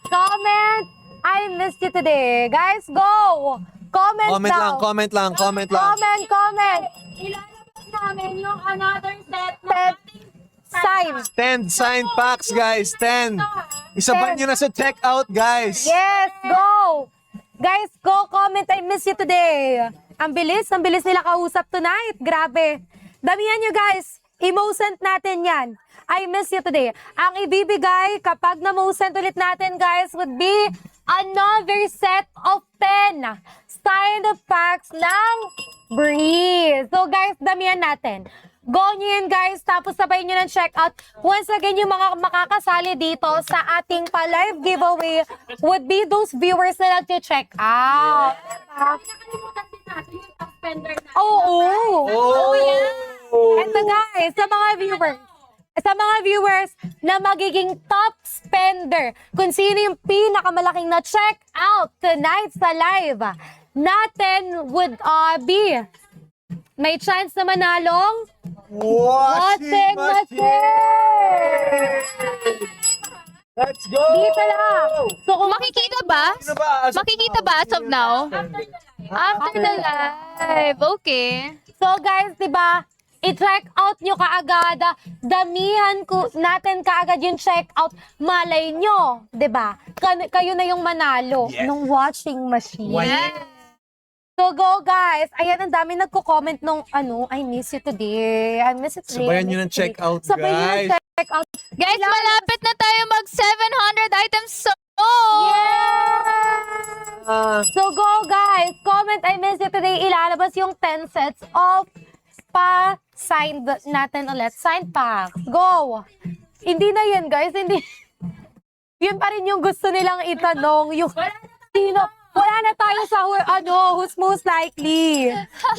comment. I missed you today. Guys, go. Comment daw. Comment lang. Comment. Ilalabas namin yung another set na Set. ating Sign. 10 sign packs, guys. 10. Isaban nyo na sa checkout, guys. Yes, go. Guys, go comment. I miss you today. Ang bilis nila kausap tonight. Grabe. Damihan nyo guys. I-mosent natin yan. I miss you today. Ang ibibigay kapag na-mosent ulit natin guys would be another set of 10 signed packs ng Breeze. So guys, damihan natin. Go nyo yun guys, tapos sabay nyo ng checkout. Once again, yung mga makakasali dito sa ating pa-live giveaway would be those viewers na nag-check out. nakalimutan din natin yung top spender natin. Oo. Oh, yeah. Ito guys, sa mga viewers na magiging top spender, kung sino yung pinakamalaking na check out tonight sa live natin would be may chance na manalong Washing machine! Let's go! dito lang. So kung Makikita ba? Ano ba? Makikita ba as of now? After the live. Okay. So guys, 'di ba? I-check out nyo kaagad. Damihan ko natin kaagad yung check out. Malay nyo, 'di ba? Kayo na yung manalo Yes. ng washing machine. Yes. So go guys. Ayan, ang dami nagko-comment nung I miss you today. I miss you today. Sabayan I nyo miss ng you today. checkout, Sabayan nyo ng guys. checkout. Guys, malapit na tayo mag 700 items sold! So go guys, comment I miss you today. Ilalabas yung 10 sets of pa-signed natin ulit. Signed pack. Go! Hindi na yan guys, hindi. Yun pa rin yung gusto nilang itanong. Yung sino, wala na tayo sa who's most likely.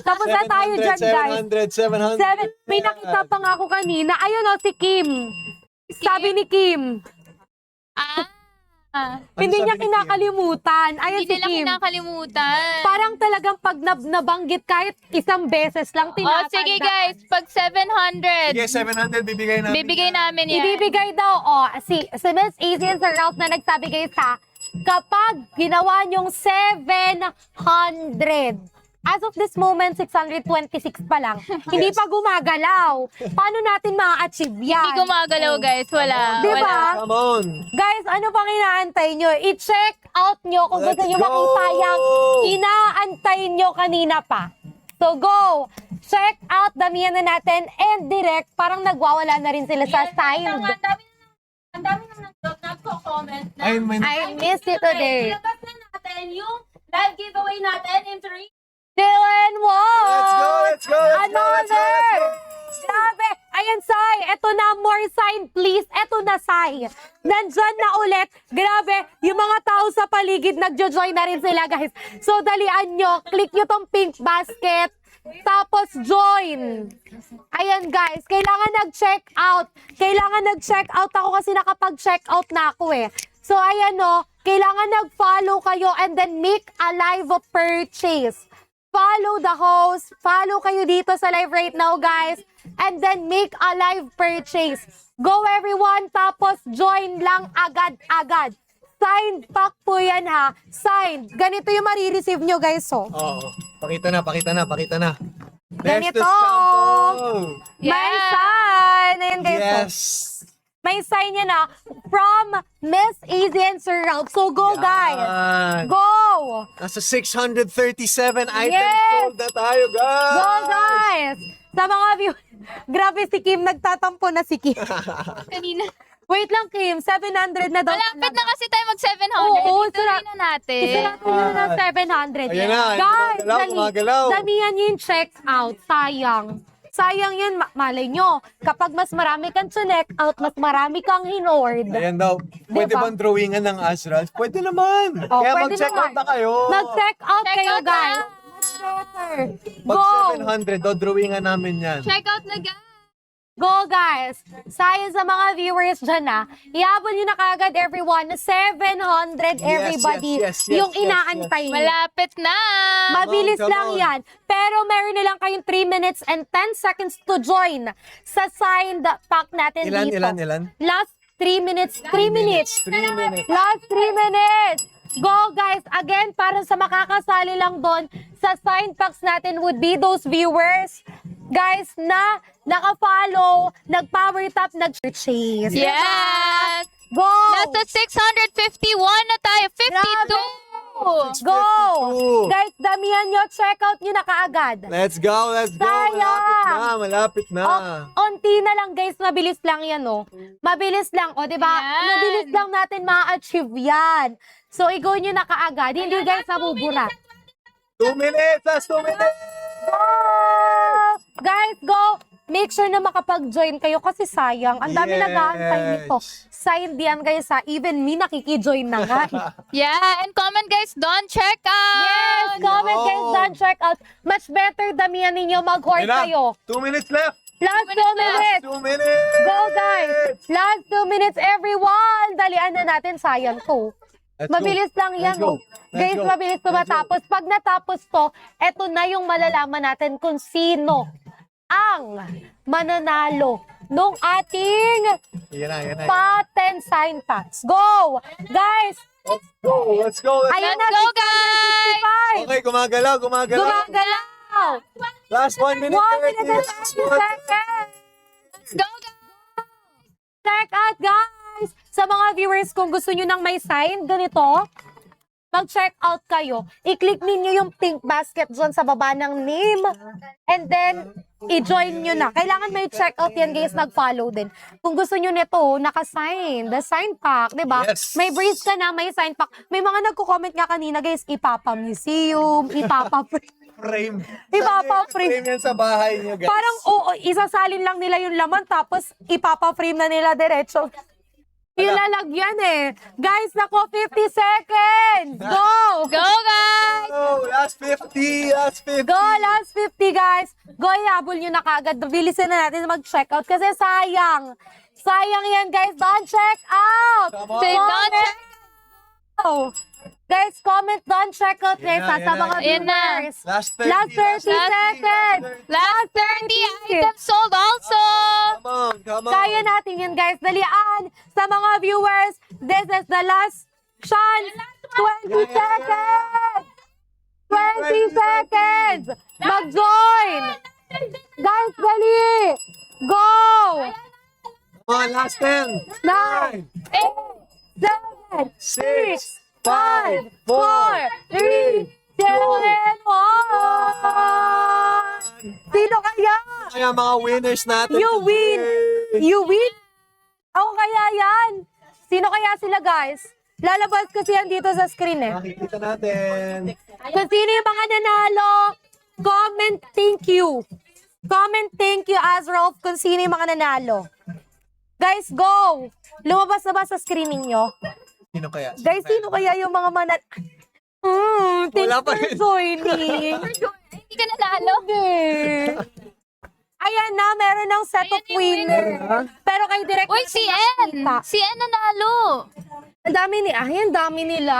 Tapos na tayo dyan guys. 700. May nakita pa nga ako kanina. Ayun si Kim. Sabi ni Kim. Hindi niya sabi ni Kim? kinakalimutan. Ayun Hindi si nila Kim. kinakalimutan. Parang talagang pag nabanggit kahit isang beses lang Oh, tinatandaan. sige guys, pag 700, Sige, 700 bibigay namin. bibigay namin yan. Ibibigay daw, si Miss Easy and Sir Ralph na nagsabi guys ha, kapag ginawa niyong 700, as of this moment, 626 pa lang, hindi pa gumagalaw. Paano natin ma-achieve yan? Hindi gumagalaw guys, wala. Di wala. ba? Come on. Guys, ano pang inaantay nyo? I-check out nyo kung gusto Let's nyo go! makita yung inaantay nyo kanina pa. So go! Check out, damihan na natin, and direct, parang nagwawala na rin sila sa sign. Ang dami nang nagko-comment na. Ay, may... I miss you today. Ilabas na natin yung live giveaway natin in 3. Dylan, wow! Let's go, let's go, let's go, let's go, Another! let's go. Grabe! Ayan, Sai. Eto na, more sign, please. Eto na, Sai. Nandyan na ulit. Grabe, yung mga tao sa paligid, nagjo-join na rin sila, guys. So, dalian nyo. Click nyo tong pink basket. Tapos, join. Ayan, guys. Kailangan nag-check out. Kailangan nag-check out ako kasi nakapag-check out na ako eh. So, ayan no. Kailangan nag-follow kayo and then make a live purchase. Follow the host. Follow kayo dito sa live right now, guys. And then make a live purchase. Go everyone, tapos join lang agad-agad. Signed pack po yan ha. Signed. Ganito yung marireceive nyo, guys. So, Oo. Pakita na. Ganito. Sample. may sign. Ayan, guys. So, Yes. may sign yan na from Miss Easy and Sir Ralph. So, go, guys. Yan. Go! Nasa 637 items Yes! sold na tayo, guys. Go, guys! Sa mga view, grabe si Kim, nagtatampo na si Kim. Kanina. Wait lang, Kim, 700 na daw. Malapit na kasi tayo mag 700. Oo, Ituloy na natin. Isa natin yun ng 700. Ayan na, Guys, gumagalaw. damihan nyo yung check out. Sayang. Sayang yun, malay nyo. Kapag mas marami kang check out, mas marami kang hinord. Ayan daw. Pwede Diba? bang drawingan ng Azrael? Pwede naman. Oh, Kaya pwede mag-check out naman. na kayo. Mag-check out Check kayo, out na. guys. Much better. Pag Go! 700, drawingan namin yan. Check out na guys. Go, guys! Sayang sa mga viewers dyan, iabol nyo na kagad, everyone, 700 everybody yes, yes, yung yes, inaantay nyo. Malapit na. Mabilis Come lang on. yan. Pero meron na lang kayong 3 minutes and 10 seconds to join sa signed pack natin dito. Ilan? Last 3 minutes. 3 minutes. 3 minutes. Last 3 minutes. Go, guys. Again, para sa makakasali lang doon, sa signed packs natin would be those viewers, guys, na naka-follow, nag-power tap, nag-purchase. Yes. Go! Nasa 651 na tayo. 52. Go! 52. Guys, damihan nyo, check out nyo na kaagad. Let's go, let's go. Sayang. Malapit na. Onti na lang, guys. Mabilis lang yan, oh. Mabilis lang, oh, di ba? Yan. Mabilis lang natin ma-achieve yan. So, i-go nyo na kaagad. Hindi, guys, nabubura. 2 minutes, last 2 minutes. Go! Guys, go! Make sure na makapag-join kayo kasi sayang. Ang dami Yes. nag-aantay nito. Signed yan, guys, ha? Even me, nakiki-join na nga. Yeah, and comment guys, don't check out. Yes, comment, guys, don't check out. Much better damihan ninyo mag-hoard Ayun na, kayo. 2 minutes left. Last 2 minutes minutes. 2 minutes. Go, guys! Last 2 minutes, everyone! Dalian na natin, sayang to. Let's Mabilis go. lang yan, Let's go. oh. Guys, Let's go. mabilis to Let's go. matapos. Pag natapos to, eto na yung malalaman natin kung sino ang mananalo nung ating Yan na. patent sign packs. Go! Guys, Let's go. ayun Let's na, go, guys! 665. Okay, gumagalaw. Gumagalaw! out! Last 1 minute 1 30. minute and Last 30 one. seconds! Let's go, guys! Check out, guys! Sa mga viewers, kung gusto nyo ng may sign, ganito, mag-check out kayo. I-click ninyo yung pink basket dyan sa baba ng name. And then, i-join nyo na. Kailangan may check out yan, guys. Mag-follow din. Kung gusto nyo nito, naka-sign. The sign pack, di ba? Yes. May breeze ka na, may sign pack. May mga nagko-comment nga kanina, guys, ipapa-museum, Frame. Ipapa-frame. Frame yan sa bahay niyo, guys. Parang, oo, isasalin lang nila yung laman, tapos ipapa-frame na nila diretso. Yung lalagyan eh. Guys, nako, 50 seconds! Go! Go, guys! Oh, last 50. Last 50. Go, last 50, guys. Go, ihabol nyo na kagad. Bilisan na natin mag-check out kasi sayang. Sayang yan, guys. Don't check out! Come on. Say, don't check. Oh. Guys, comment don't check out, guys. Yan na, Sa yan mga na. Yan na. viewers. Last 30. Last 30 seconds. Last 30 items sold also! Come on, come on. Kaya natin yan, guys. Dalian sa mga viewers. This is the last chance. 20 seconds. 20 seconds. Mag-join. Guys, dali. Go. Come on, last 10. 9, 8, 7, 6, 5, 4, 3, 2, 1. Sino kaya? Kaya mga winners natin. You win. today. You win? Ako kaya yan. Sino kaya sila, guys? Lalabas kasi yan dito sa screen eh. Makikita natin. Kung sino yung mga nanalo, comment thank you. Comment thank you, Azrolf, kung sino yung mga nanalo. Guys, go! Lumabas na ba sa screen ninyo? Sino kaya? Guys, sino kaya yung mga thanks Wala pa for rin. joining. Hindi ka nanalo. Okay. Ayan na, meron ng set of winner. Pero kay direct Uy, si N! Si N nanalo! Ang dami nila.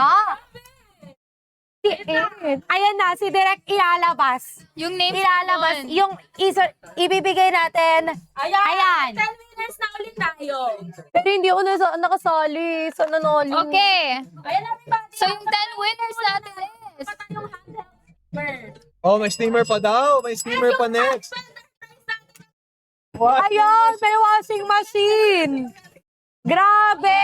Si Ed. Ayan na, si Direk ilalabas. Yung name Ilalabas. Yung ibibigay natin. Ayan. 10 winners na ulit tayo. Pero hindi ako nakasali sa nanalo. Okay. Ayan na, everybody. So yung 10 winners natin is... Yung handle. Oh, may steamer pa daw. May steamer pa next. What? Ayun, may washing machine. Grabe.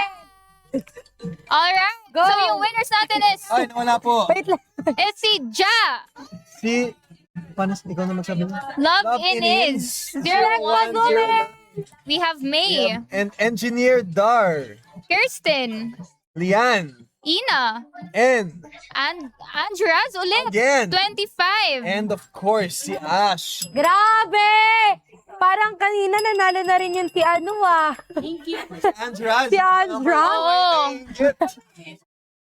Alright. Go. So yung winners natin is... Ay, nawala po. Wait lang. is si Ja. Si... Paano? Ikaw na magsabi. Love in is 01. We have May, And Engineer Dar. Kirsten, Lian. Ina, And and Andras ulit. again. 25. And of course, si Ash. Grabe. Parang kanina nanalo na rin yung si ano Si Andras. Si Andras? Oo.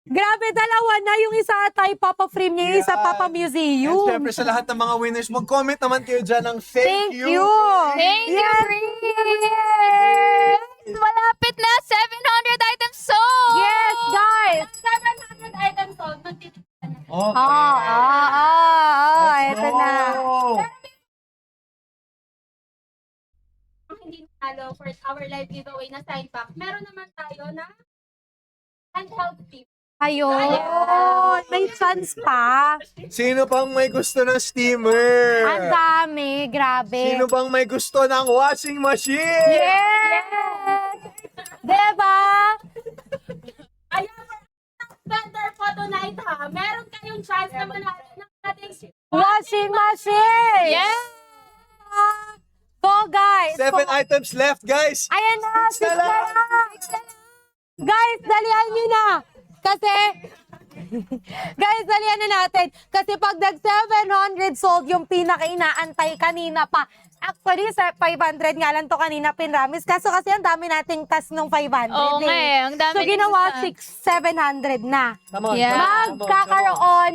Grabe, dalawa na. Yung isa tayo papa-frame niya, yung isa Yeah. papa-museum. And syempre sa lahat ng mga winners, mag-comment naman kayo dyan ng Thank you. Thank you, Yes. Guys, malapit na 700 items sold. Yes, guys. 700 items sold. Magtitipan na. Okay. Ito na. Oh. Kung hindi nanalo for our live giveaway na sign pack, meron naman tayo na handheld tip. Ayun. May chance pa. Sino pang may gusto ng steamer? Ang dami. Grabe. Sino bang may gusto ng washing machine? Yes! Diba? Ayan, vendor photo night ha. Meron kayong chance na manalo ng ating Washing machine! Yes. Go, guys! 7 items left, guys. Ayan na! Six na lang. Guys, dalihan nyo na! Kasi, guys, dalihan na natin. Kasi pag nag-700 sold, yung pinaka-inaantay kanina pa. Actually, sa 500 nga lang to kanina pinramis. Kaso kasi ang dami nating task nung 500 Oo nga eh, ang dami So, din ginawa sa- 700 na. Come on, Yeah. come on, come on, come on. Magkakaroon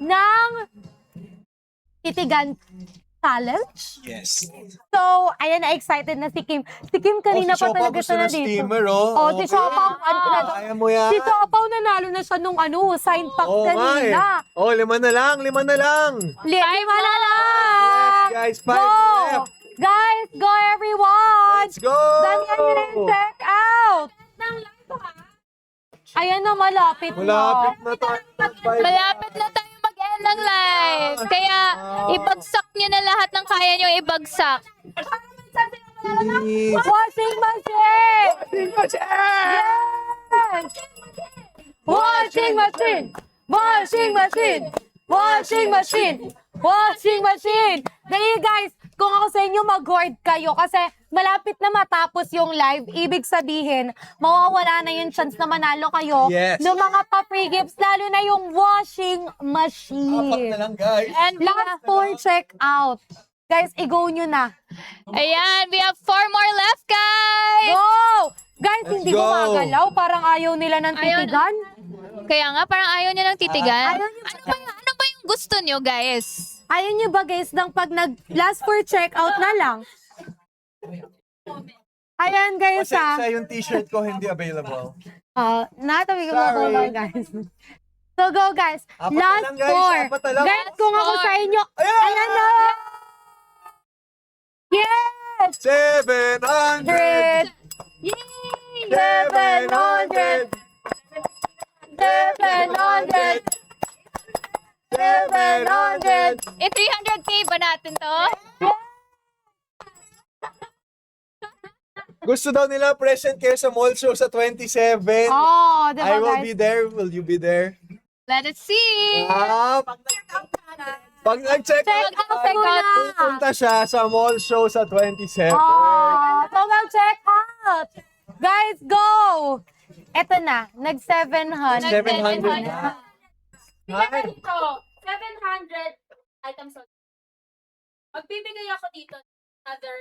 ng titigan challenge. Yes. So, ayan na, excited na si Kim. Si Kim kanina si pa Siopaw talaga gusto siya ng na dito. steamer, oh. Oh, si Okay. Siopaw. Kaya mo yan. Si Siopaw nanalo na siya nung sign pack Oo nga eh. kanina. Oh, 5 na lang, 5 na lang. Lima na lang. Left, guys, 5 Go! left. Guys, go everyone! Let's go! Dalihan nyo na yung check out! ng live to ha. Ayan na, malapit na. Malapit na tayo. Malapit na tayo mag-end ng ng live. Kaya ibagsak nyo na lahat ng kaya nyo ibagsak. Washing machine! Yes! Washing machine! Washing machine! Washing machine! Washing machine! Dali guys, kung ako sa inyo mag-hoard kayo kasi malapit na matapos yung live, ibig sabihin, mawawala na yung chance na manalo kayo Yes. ng mga pa-free gifts, lalo na yung washing Apat machine. na lang, guys. And Last 4 check out. Guys, i-go nyo na. ayan, we have 4 more left, guys. Go! Guys, Let's hindi go. gumagalaw. Parang ayaw nila ng Ayaw titigan. Kaya nga, parang ayaw nyo ng titigan. Ayaw nyo- Ano ba yung gusto nyo, guys? Ayaw nyo ba guys, nang pag last 4 check out na lang? Ayan guys Pasensya yung t-shirt ko hindi available. Not available Sorry. guys. So go guys. Apat na Last lang, guys. 4. Apat na lang. Guys, kung ako Four. sa inyo, Ayan! ayan na! Yes! 700! 700! 700! 700! Eh, 300k ba natin to? Gusto daw nila present kayo sa mall show sa 27. Oh, diba I will guys? be there. Will you be there? Let us see. Pag nag-check Check out, out muna. pupunta siya sa mall show sa 27. Oh, so go check out! Guys, go! Eto na, nag-700. 700 na. Bigyan ko dito, 700 items. Magbibigay ako dito another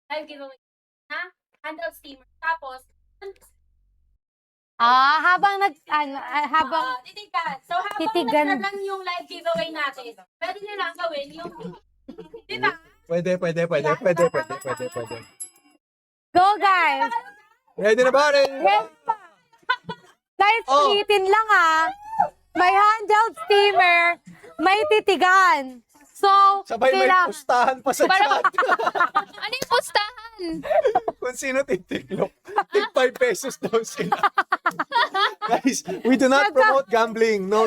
live giveaway na handheld steamer. Tapos, Habang titigan. So, habang Titigan. nagkaroon yung live giveaway natin, pwede nyo lang gawin yung, di ba? Pwede. Go, guys! Ready na ba? Ready na ba? Yes pa! Guys, Oh. ulitin lang May handheld steamer, may titigan. So, Sabay may sila- pustahan pa sa Parang- chat. Ano yung pustahan? Kung sino titiklop. Tig 5 pesos daw sila. Guys, we do not promote gambling. No.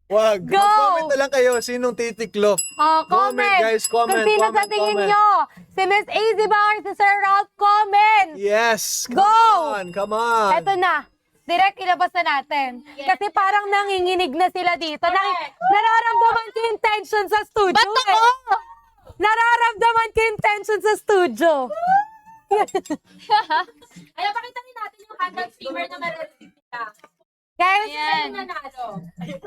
Wag. Go! Mag-comment na lang kayo sinong titiklop. comment. Guys, comment. Kung sino sa tingin nyo, si Miss AZ ba or si Sir Ralph, comment. Yes. Go! Come on. Eto na. Direct ilabas na natin. Kasi parang nanginginig na sila dito. Nararamdaman ko yung tension sa studio. Ba't ako? Nararamdaman ko yung tension sa studio. Ayaw, pakita rin natin yung handheld steamer na meron nila. Guys, Ayan. Yung nanalo.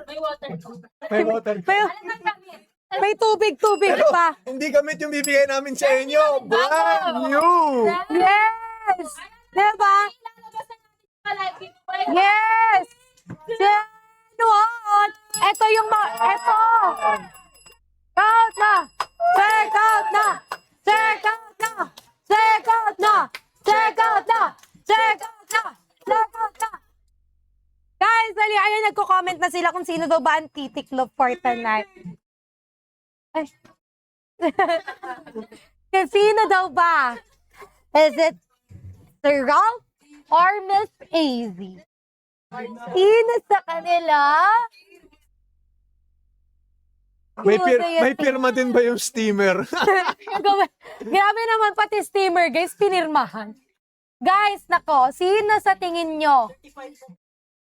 May water ko. May water. may, Ano nang gamit? may tubig-tubig pa. Hindi gamit yung bibigay namin sa inyo. Brand new. Yes! Diba? Ilalabas na natin yung live giveaway. Yes! Genuine! Ito yung ito! Out na! Check out na! Check out na! Check out na! Check out na! Check out na! Check out na! Guys, dali, ayan, nagko-comment na sila kung sino daw ba ang titiklop for tonight. Ay. Sino daw ba? Is it Sir Ralph or Miss AZ? Sino sa kanila? May pirma din ba yung steamer? Grabe naman pati steamer, guys, pinirmahan. Guys, nako, sino sa tingin nyo?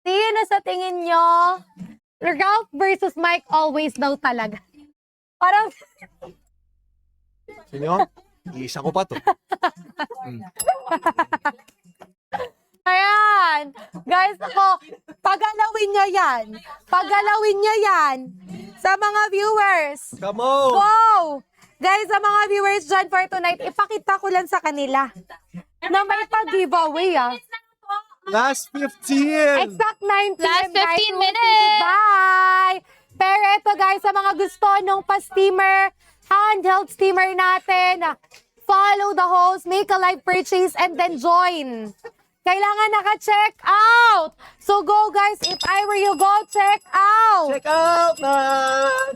Sino sa tingin nyo? Ralph versus Mike always daw talaga. Parang, Sino? Isa ko pa to. ayan. Guys, ako, pagalawin nyo yan. Pagalawin nyo yan sa mga viewers. Come on. Wow! Guys, sa mga viewers dyan for tonight, ipakita ko lang sa kanila na may pag-giveaway Last 15. Exact 9 p.m. Last 15 guys. We'll say minutes. goodbye! Pero ito guys, sa mga gusto nung pa-steamer, handheld steamer natin, follow the host, make a live purchase, and then join. Kailangan naka-check out! So go guys, if I were you, go check out! Check out na.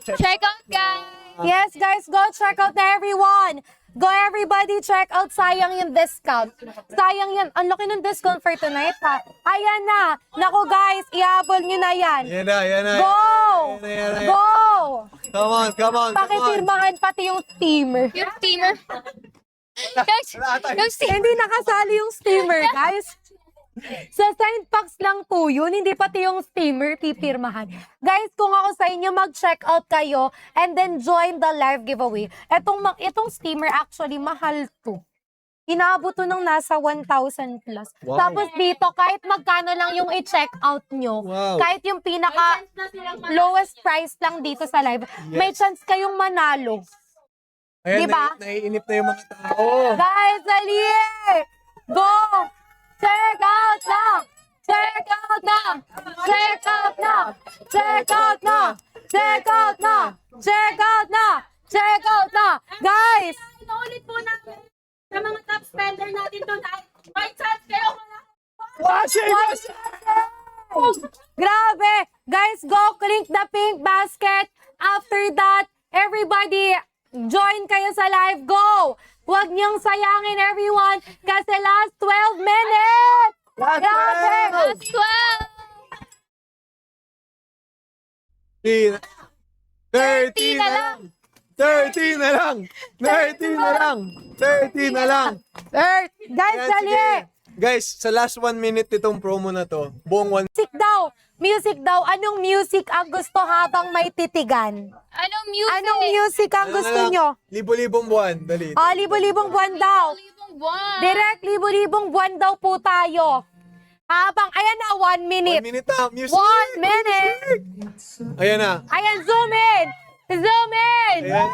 Check out, guys. Yes, guys, go check out na everyone. Go everybody, check out. Sayang yung discount. Sayang yan. Ang laki ng discount for tonight ha. Ayan na. Naku guys, ihabol nyo na yan. Yan na, yan na. Go! Yan na. Go! Come on, come on, come on. Pakipirmahan pati yung steamer. Yung steamer. Guys, yung steamer. Hindi nakasali yung steamer, guys. Sa sign packs lang po yun, hindi pati yung steamer pipirmahan. Guys, kung ako sa inyo, mag-check out kayo and then join the live giveaway. Itong steamer actually, mahal to. Inaabot to ng nasa 1,000 plus. Wow. Tapos dito, kahit magkano lang yung i-check out nyo, Wow. kahit yung pinaka lowest price lang dito sa live, may chance kayong manalo. Ayan, Diba? naiinip na yung mga tao. Guys, dali! Go! Check out na! Check out na! Check out na! Check out na! Check out na! Check out na! Check out na! Guys! Inuulit po namin sa mga top spender natin doon ay may chance kayo Washing! Grabe! Guys, go click the pink basket. After that, everybody, join kayo sa live. Go! Huwag niyong sayangin, everyone, kasi last 12 minutes! Last Grabe! 12! 30 na lang! 30 na lang! 30 na lang! 30 na lang! Guys, Ayan, dali! sige. Guys, sa last 1 minute itong promo na to, buong 1 Music daw! Music daw! Anong music ang gusto habang may titigan? Anong music? Anong music ang gusto nyo? Libo-libong buwan, dali. Libo-libong buwan daw. Libong buwan. Direct, libo-libong buwan daw po tayo. Habang, ayan na, 1 minute. 1 minute na, music! 1 minute! Ayan na. Ayan, zoom in! Zoom in! Ayan.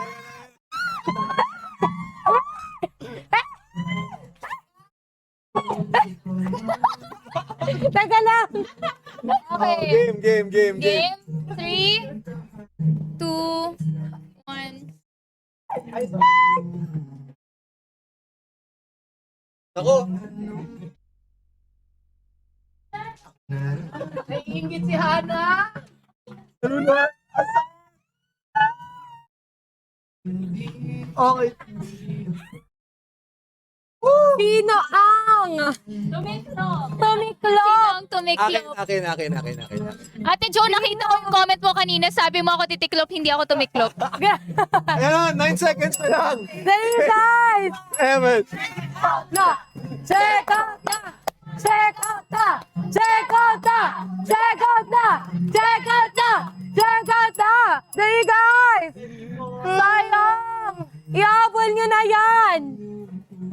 Teka lang! Okay. Game. Game. 3, 2, 1. Ako. Naiingit si Hana! Ano na? Okay. Sino ang tumiklop? Ang tumiklop. Akin. Ate Jo, nakita ko yung comment mo kanina. Sabi mo ako titiklop, hindi ako tumiklop. Ayan na, 9 seconds na lang. Dali guys! Evan. Na! Check out na! Check out na! Check out na! Check out na! Check out na! Check out na! Dali guys! Sayang! Ihabol nyo na yan!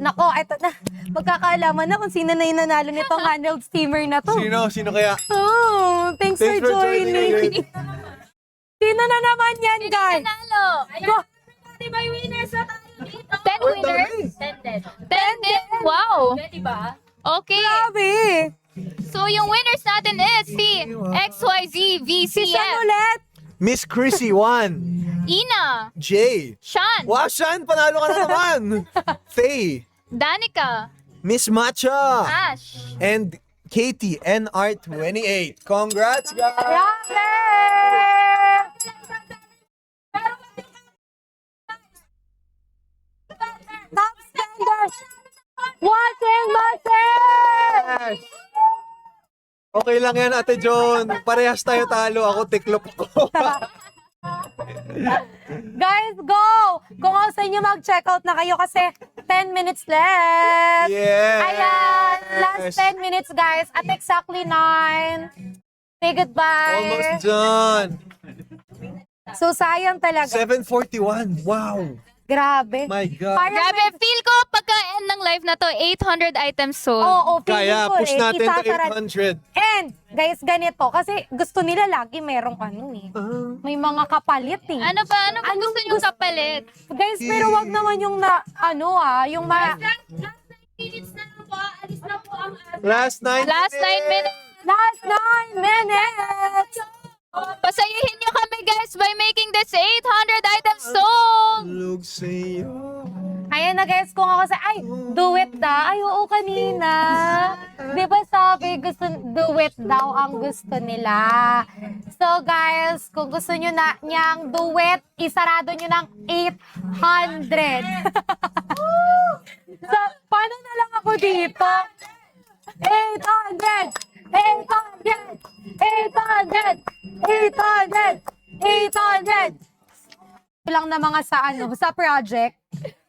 Nako, eto na. Magkakaalaman na kung sino na yung nanalo nitong handheld steamer na to. Sino kaya? Oh, thanks for joining. Sino na naman yan, guys? Nanalo. Go! may winners na tayo dito. 10 winners? 10 din. Wow. Diba? Okay. Grabe! So yung winners natin is si XYZ Sisan VCF, ulit! Miss Chrissy 1. Ina, Jay. Sean, Wow, Shan, panalo ka na naman. Faye. Danica, Miss Matcha. Ash, And Katie, NR28. Congrats, guys. Grabe! Top standard! Watching machine! Okay lang yan, Ate John. Parehas tayo talo. Ako tiklop ko. Guys, go! Kung ako sa inyo, mag-check out na kayo kasi 10 minutes left. Yes. Ayan, last 10 minutes, guys. At exactly 9. Say goodbye. Almost done. So, sayang talaga. 7:41. Wow. Grabe. My God. Parang Grabe, feel ko pagka-end ng live na to, 800 items sold. Oo, feeling Kaya ko push natin to isasara- 800. And, guys, ganito. Kasi gusto nila lagi merong ano eh. May mga kapalit eh. Ano ba? Ano ba gusto nyo kapalit? Guys, pero wag naman yung yung Last 9 minutes na lang po. Alis na po ang Last 9 Last 9 minutes. last 9 minutes! Pasayahin nyo kami guys by making this 800 items sold. Look sa'yo. Ayan na guys, kung ako ay, do it daw. Ay, oo kanina. Di ba sabi, do it daw ang gusto nila. So guys, kung gusto nyo na niyang do it, isarado nyo ng 800. So, paano na lang ako dito? 800! 800! 800! 800! 800! Lang na mga sa project.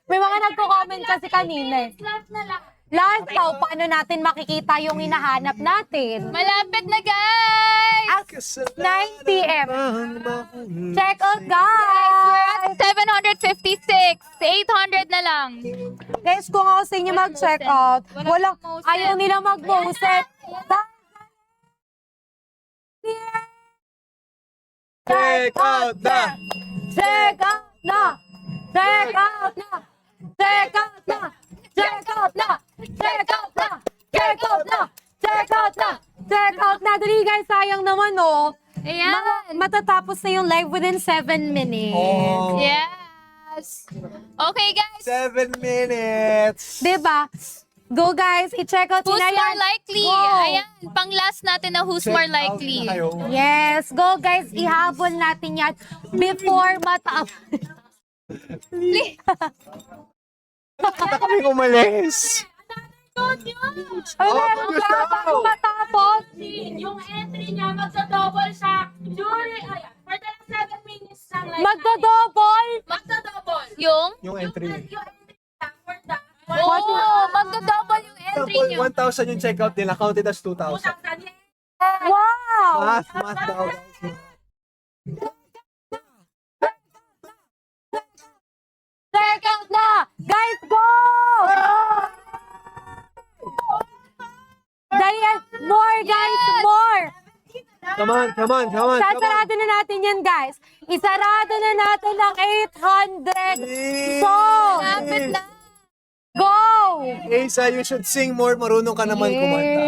May mga nagko-comment kasi kanina. Last na lang. Last daw, paano natin makikita yung hinahanap natin? Malapit na, guys! 9 p.m. Check out, We're guys! at 756. 800 na lang. Guys, kung ako sa inyo mag-check out, walang, ayaw nila mag-moset. Check out na! Check out na! Check out na! Check out na! Check out na! Check out na! Check out na! Check out na! Check out na! Dali guys, sayang naman oh. Ayan. Matatapos na yung live within 7 minutes. Oh, Yes. Okay, guys. 7 minutes! Diba? Go guys, i-check out Who's nila more yan. likely? Go. Ayan, pang last natin na who's Check more out likely. na kayo. Yes, go guys, ihabol natin yan before matapos. Basta kami umalis! Ay, meron Diyos ka na! bago matapos. Yung entry niya, magsa-double siya during, for the last 7 minutes lang. Like, Magdo-double. magsa-double. Yung Entry. Yung entry niya for the magdo-double yung entry nyo. 1,000 yung checkout nila, counted as 2,000. 2,000. Wow. Math daw. Check out na. Guys, go. Dahil more guys, more. Come on, come on, come on, come on. Sasarado na natin yan guys. Isarado na natin ang 800. So, Lapit na. go. Asa, you should sing more. Marunong ka naman kumanta.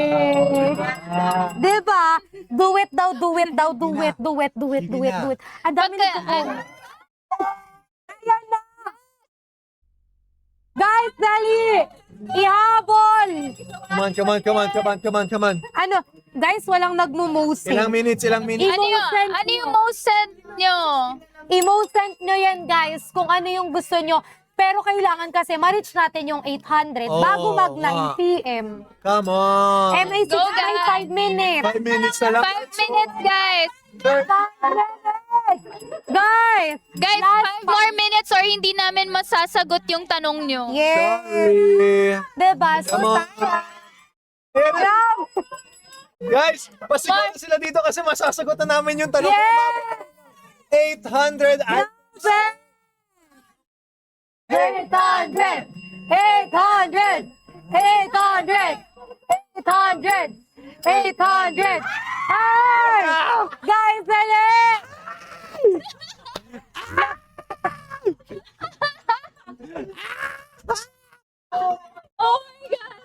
Diba? Do it daw, do it daw, do it, do it, do it, do it, do it. Ang dami na Ayan na. Guys, dali. Ihabol. Come on, come on, come on, come on, come on, come on. Ano, guys, walang nagmumusik. Ilang minutes, ilang minutes. Ano yung most sent nyo? I-send nyo yan, guys, kung ano yung gusto nyo. Pero kailangan kasi ma-reach natin yung 800 Oo, bago mag 9 nga. p.m. Come on. MA6 Go, ay guys. 5 minutes. 5 minutes na lang. 5 minutes, guys. 5 Guys! Guys, last 5 more minutes or hindi namin masasagot yung tanong nyo. Yeah! Sorry. Diba? So, Come on. sayang. Guys, pasigaw na sila dito kasi masasagot na namin yung tanong. Yeah! 800 and 800! 800! 800! 800! 800! Ay! Guys, dali! Oh my God!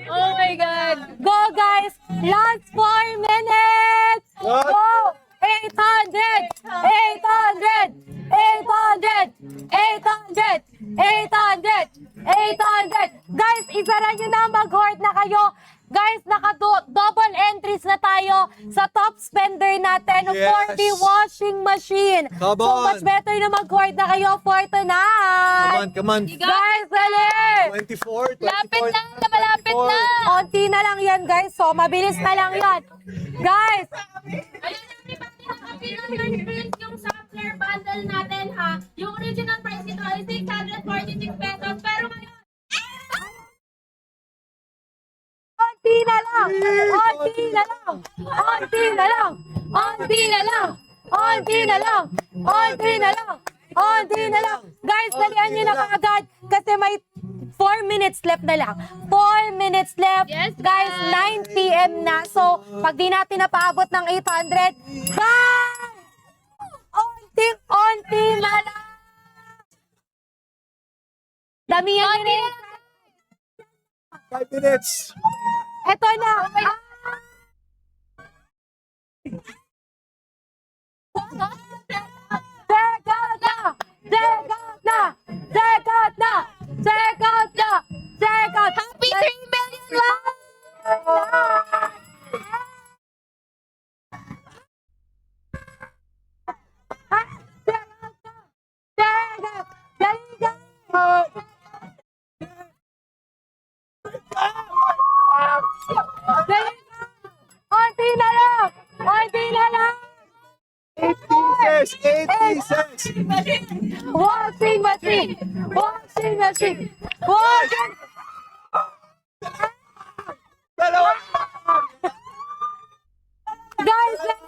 Oh my God! Go, guys! Last 4 minutes! What? Go! 800! 800! 800! 800! 800! 800! Guys, isara nyo na, mag-hoard na kayo. Guys, naka-double entries na tayo sa top spender natin of Yes. 40 washing machine. Come So on. much better na mag-hoard na kayo for Come tonight. on, come on. Guys, dali! 24, 24. Malapit na! Malapit na! Konti na lang yan, guys. So, mabilis na lang yan. Guys, Ayun, everybody, naka-300 yung sampler bundle natin, ha? Yung original price nito ay 646 pesos. Pero ngayon, konti na lang! Konti na lang! Konti na lang! Konti na lang! Konti na lang! Konti na lang! Konti na lang! Guys, dalian nyo na kaagad kasi may 4 minutes left na lang. 4 minutes left. Yes, Guys, guys. 9 p.m. na. So, pag di natin napaabot ng 800, guys! Onting-onti na lang! Damihan nyo na lang. 5 minutes. Eto na! Check out na! Check out na! Check out na! Check out na! Check out! Happy 3 million lang! Check out na! Check out! Dali, dali! Washing machine! Washing machine! Washing! Dalawa! Guys, let's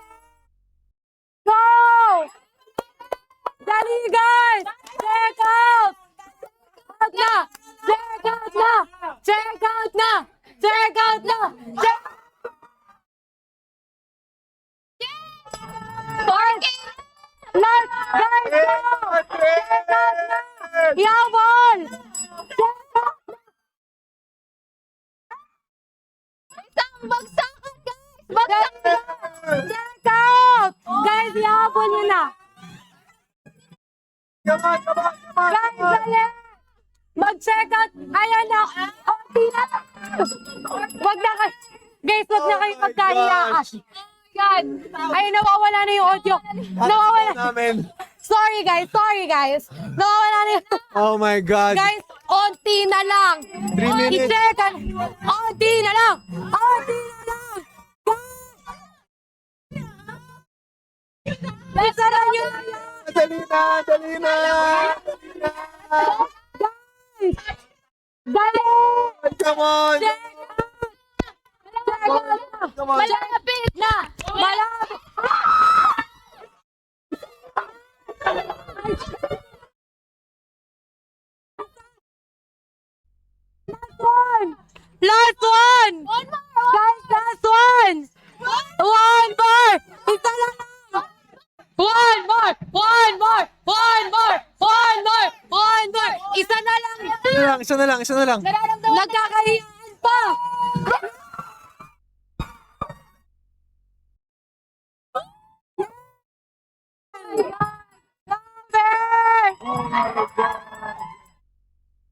go! Dali, guys! Check out! Out na! Check out na! Check out na! Check out na! Check Let's, guys, go! Check out na! Yabol! Check out! Isang bagsakan, guys! Bagsakan! Check out! Guys, yabol yun na! Come on, come on, come on! Guys, dali! Mag-check out! Ayan na! Konti na! Wag na kayo! Guys, wag na kayo magkahiyaan! gosh. God! Ay, nawawala na yung audio! Nawawala! Namin. Sorry guys! Sorry guys! Nawawala na yung... Oh my God. Guys, onti na lang! 3 minutes. I-check out! Onti na lang! Onti na lang! Guys! Isara nyo na yan! Dali na, dali na. Guys! Dali! Come on. Check out! Check out na! Come on. Malapit na! Malapit! Last one! Last one! One more! Guys, last one! One more! Isa lang! One more! One more! One more! One more! One more! Isa na lang! Isa na lang, isa na lang. Nagkakahiyaan pa!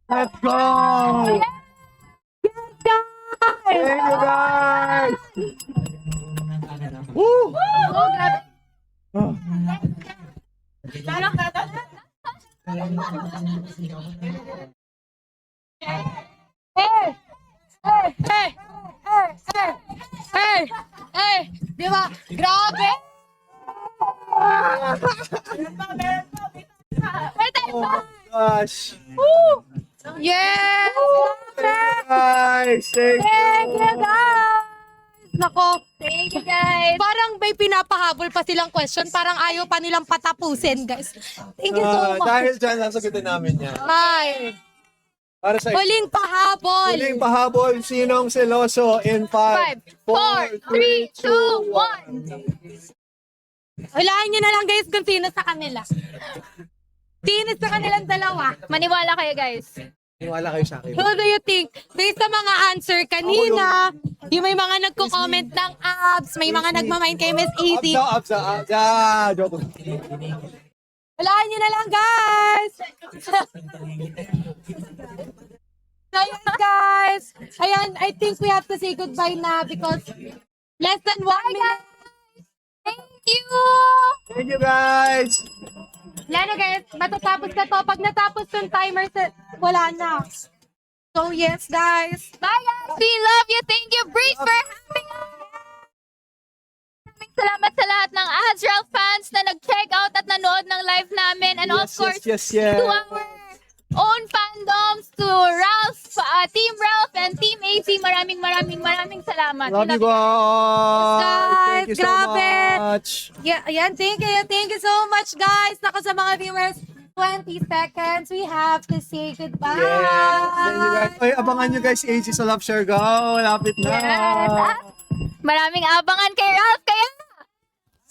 Let's go. Thank you guys. Woo. Hey! Hey! Hey! Hey! Hey! Hey! Hey! Di ba? Grabe! Oh gosh. Yes! Guys, thank Thank you. you, guys! Nako, Thank you, guys! parang may pinapahabol pa silang question. Parang ayaw pa nilang patapusin, guys. Thank you so much. Dahil dyan, nasagutin namin yan. Ay, Para sa huling pahabol. huling pahabol, sinong seloso in 5, 5, 4, 3, 2, 1. Hulaan nyo na lang, guys, kung sino sa kanila. Sino sa kanilang dalawa? Maniwala kayo, guys. Iniwala kayo sa akin. Who do you think? Based sa mga answer kanina, yung may mga nagko-comment ng abs, may mga nagmamind kay Miss Easy. Abs. Joke. Hulaan nyo na lang, guys! So, yun, guys. Ayan, I think we have to say goodbye na because less than 1 minute. Thank you! Thank you guys. Lalo, guys, matatapos na to. Pag natapos yung timer, wala na. So, yes, guys. Bye, guys! We love you! Thank you, Breeze, for having us! Maraming salamat sa lahat ng Azrael fans na nag-check out at nanood ng live namin. And of course, yes. to our own fandoms, to Ralph, Team Ralph and Team AC. Maraming salamat. Love you guys. Thank you so Grabe. much. Yeah, ayan, thank you. Thank you so much, guys. Nako sa mga viewers, 20 seconds. We have to say goodbye. Yes. Thank you guys. Oy, abangan nyo guys, AG sa Love Share Go. Lapit na. Yes, at maraming abangan kay Ralph. Kaya,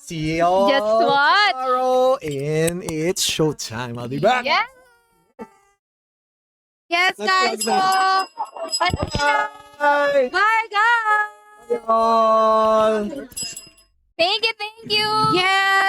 See you Just what? tomorrow in It's Showtime. I'll be back. yes! Yes, guys. So, Bye. bye, guys. Bye all. Thank you! Yes.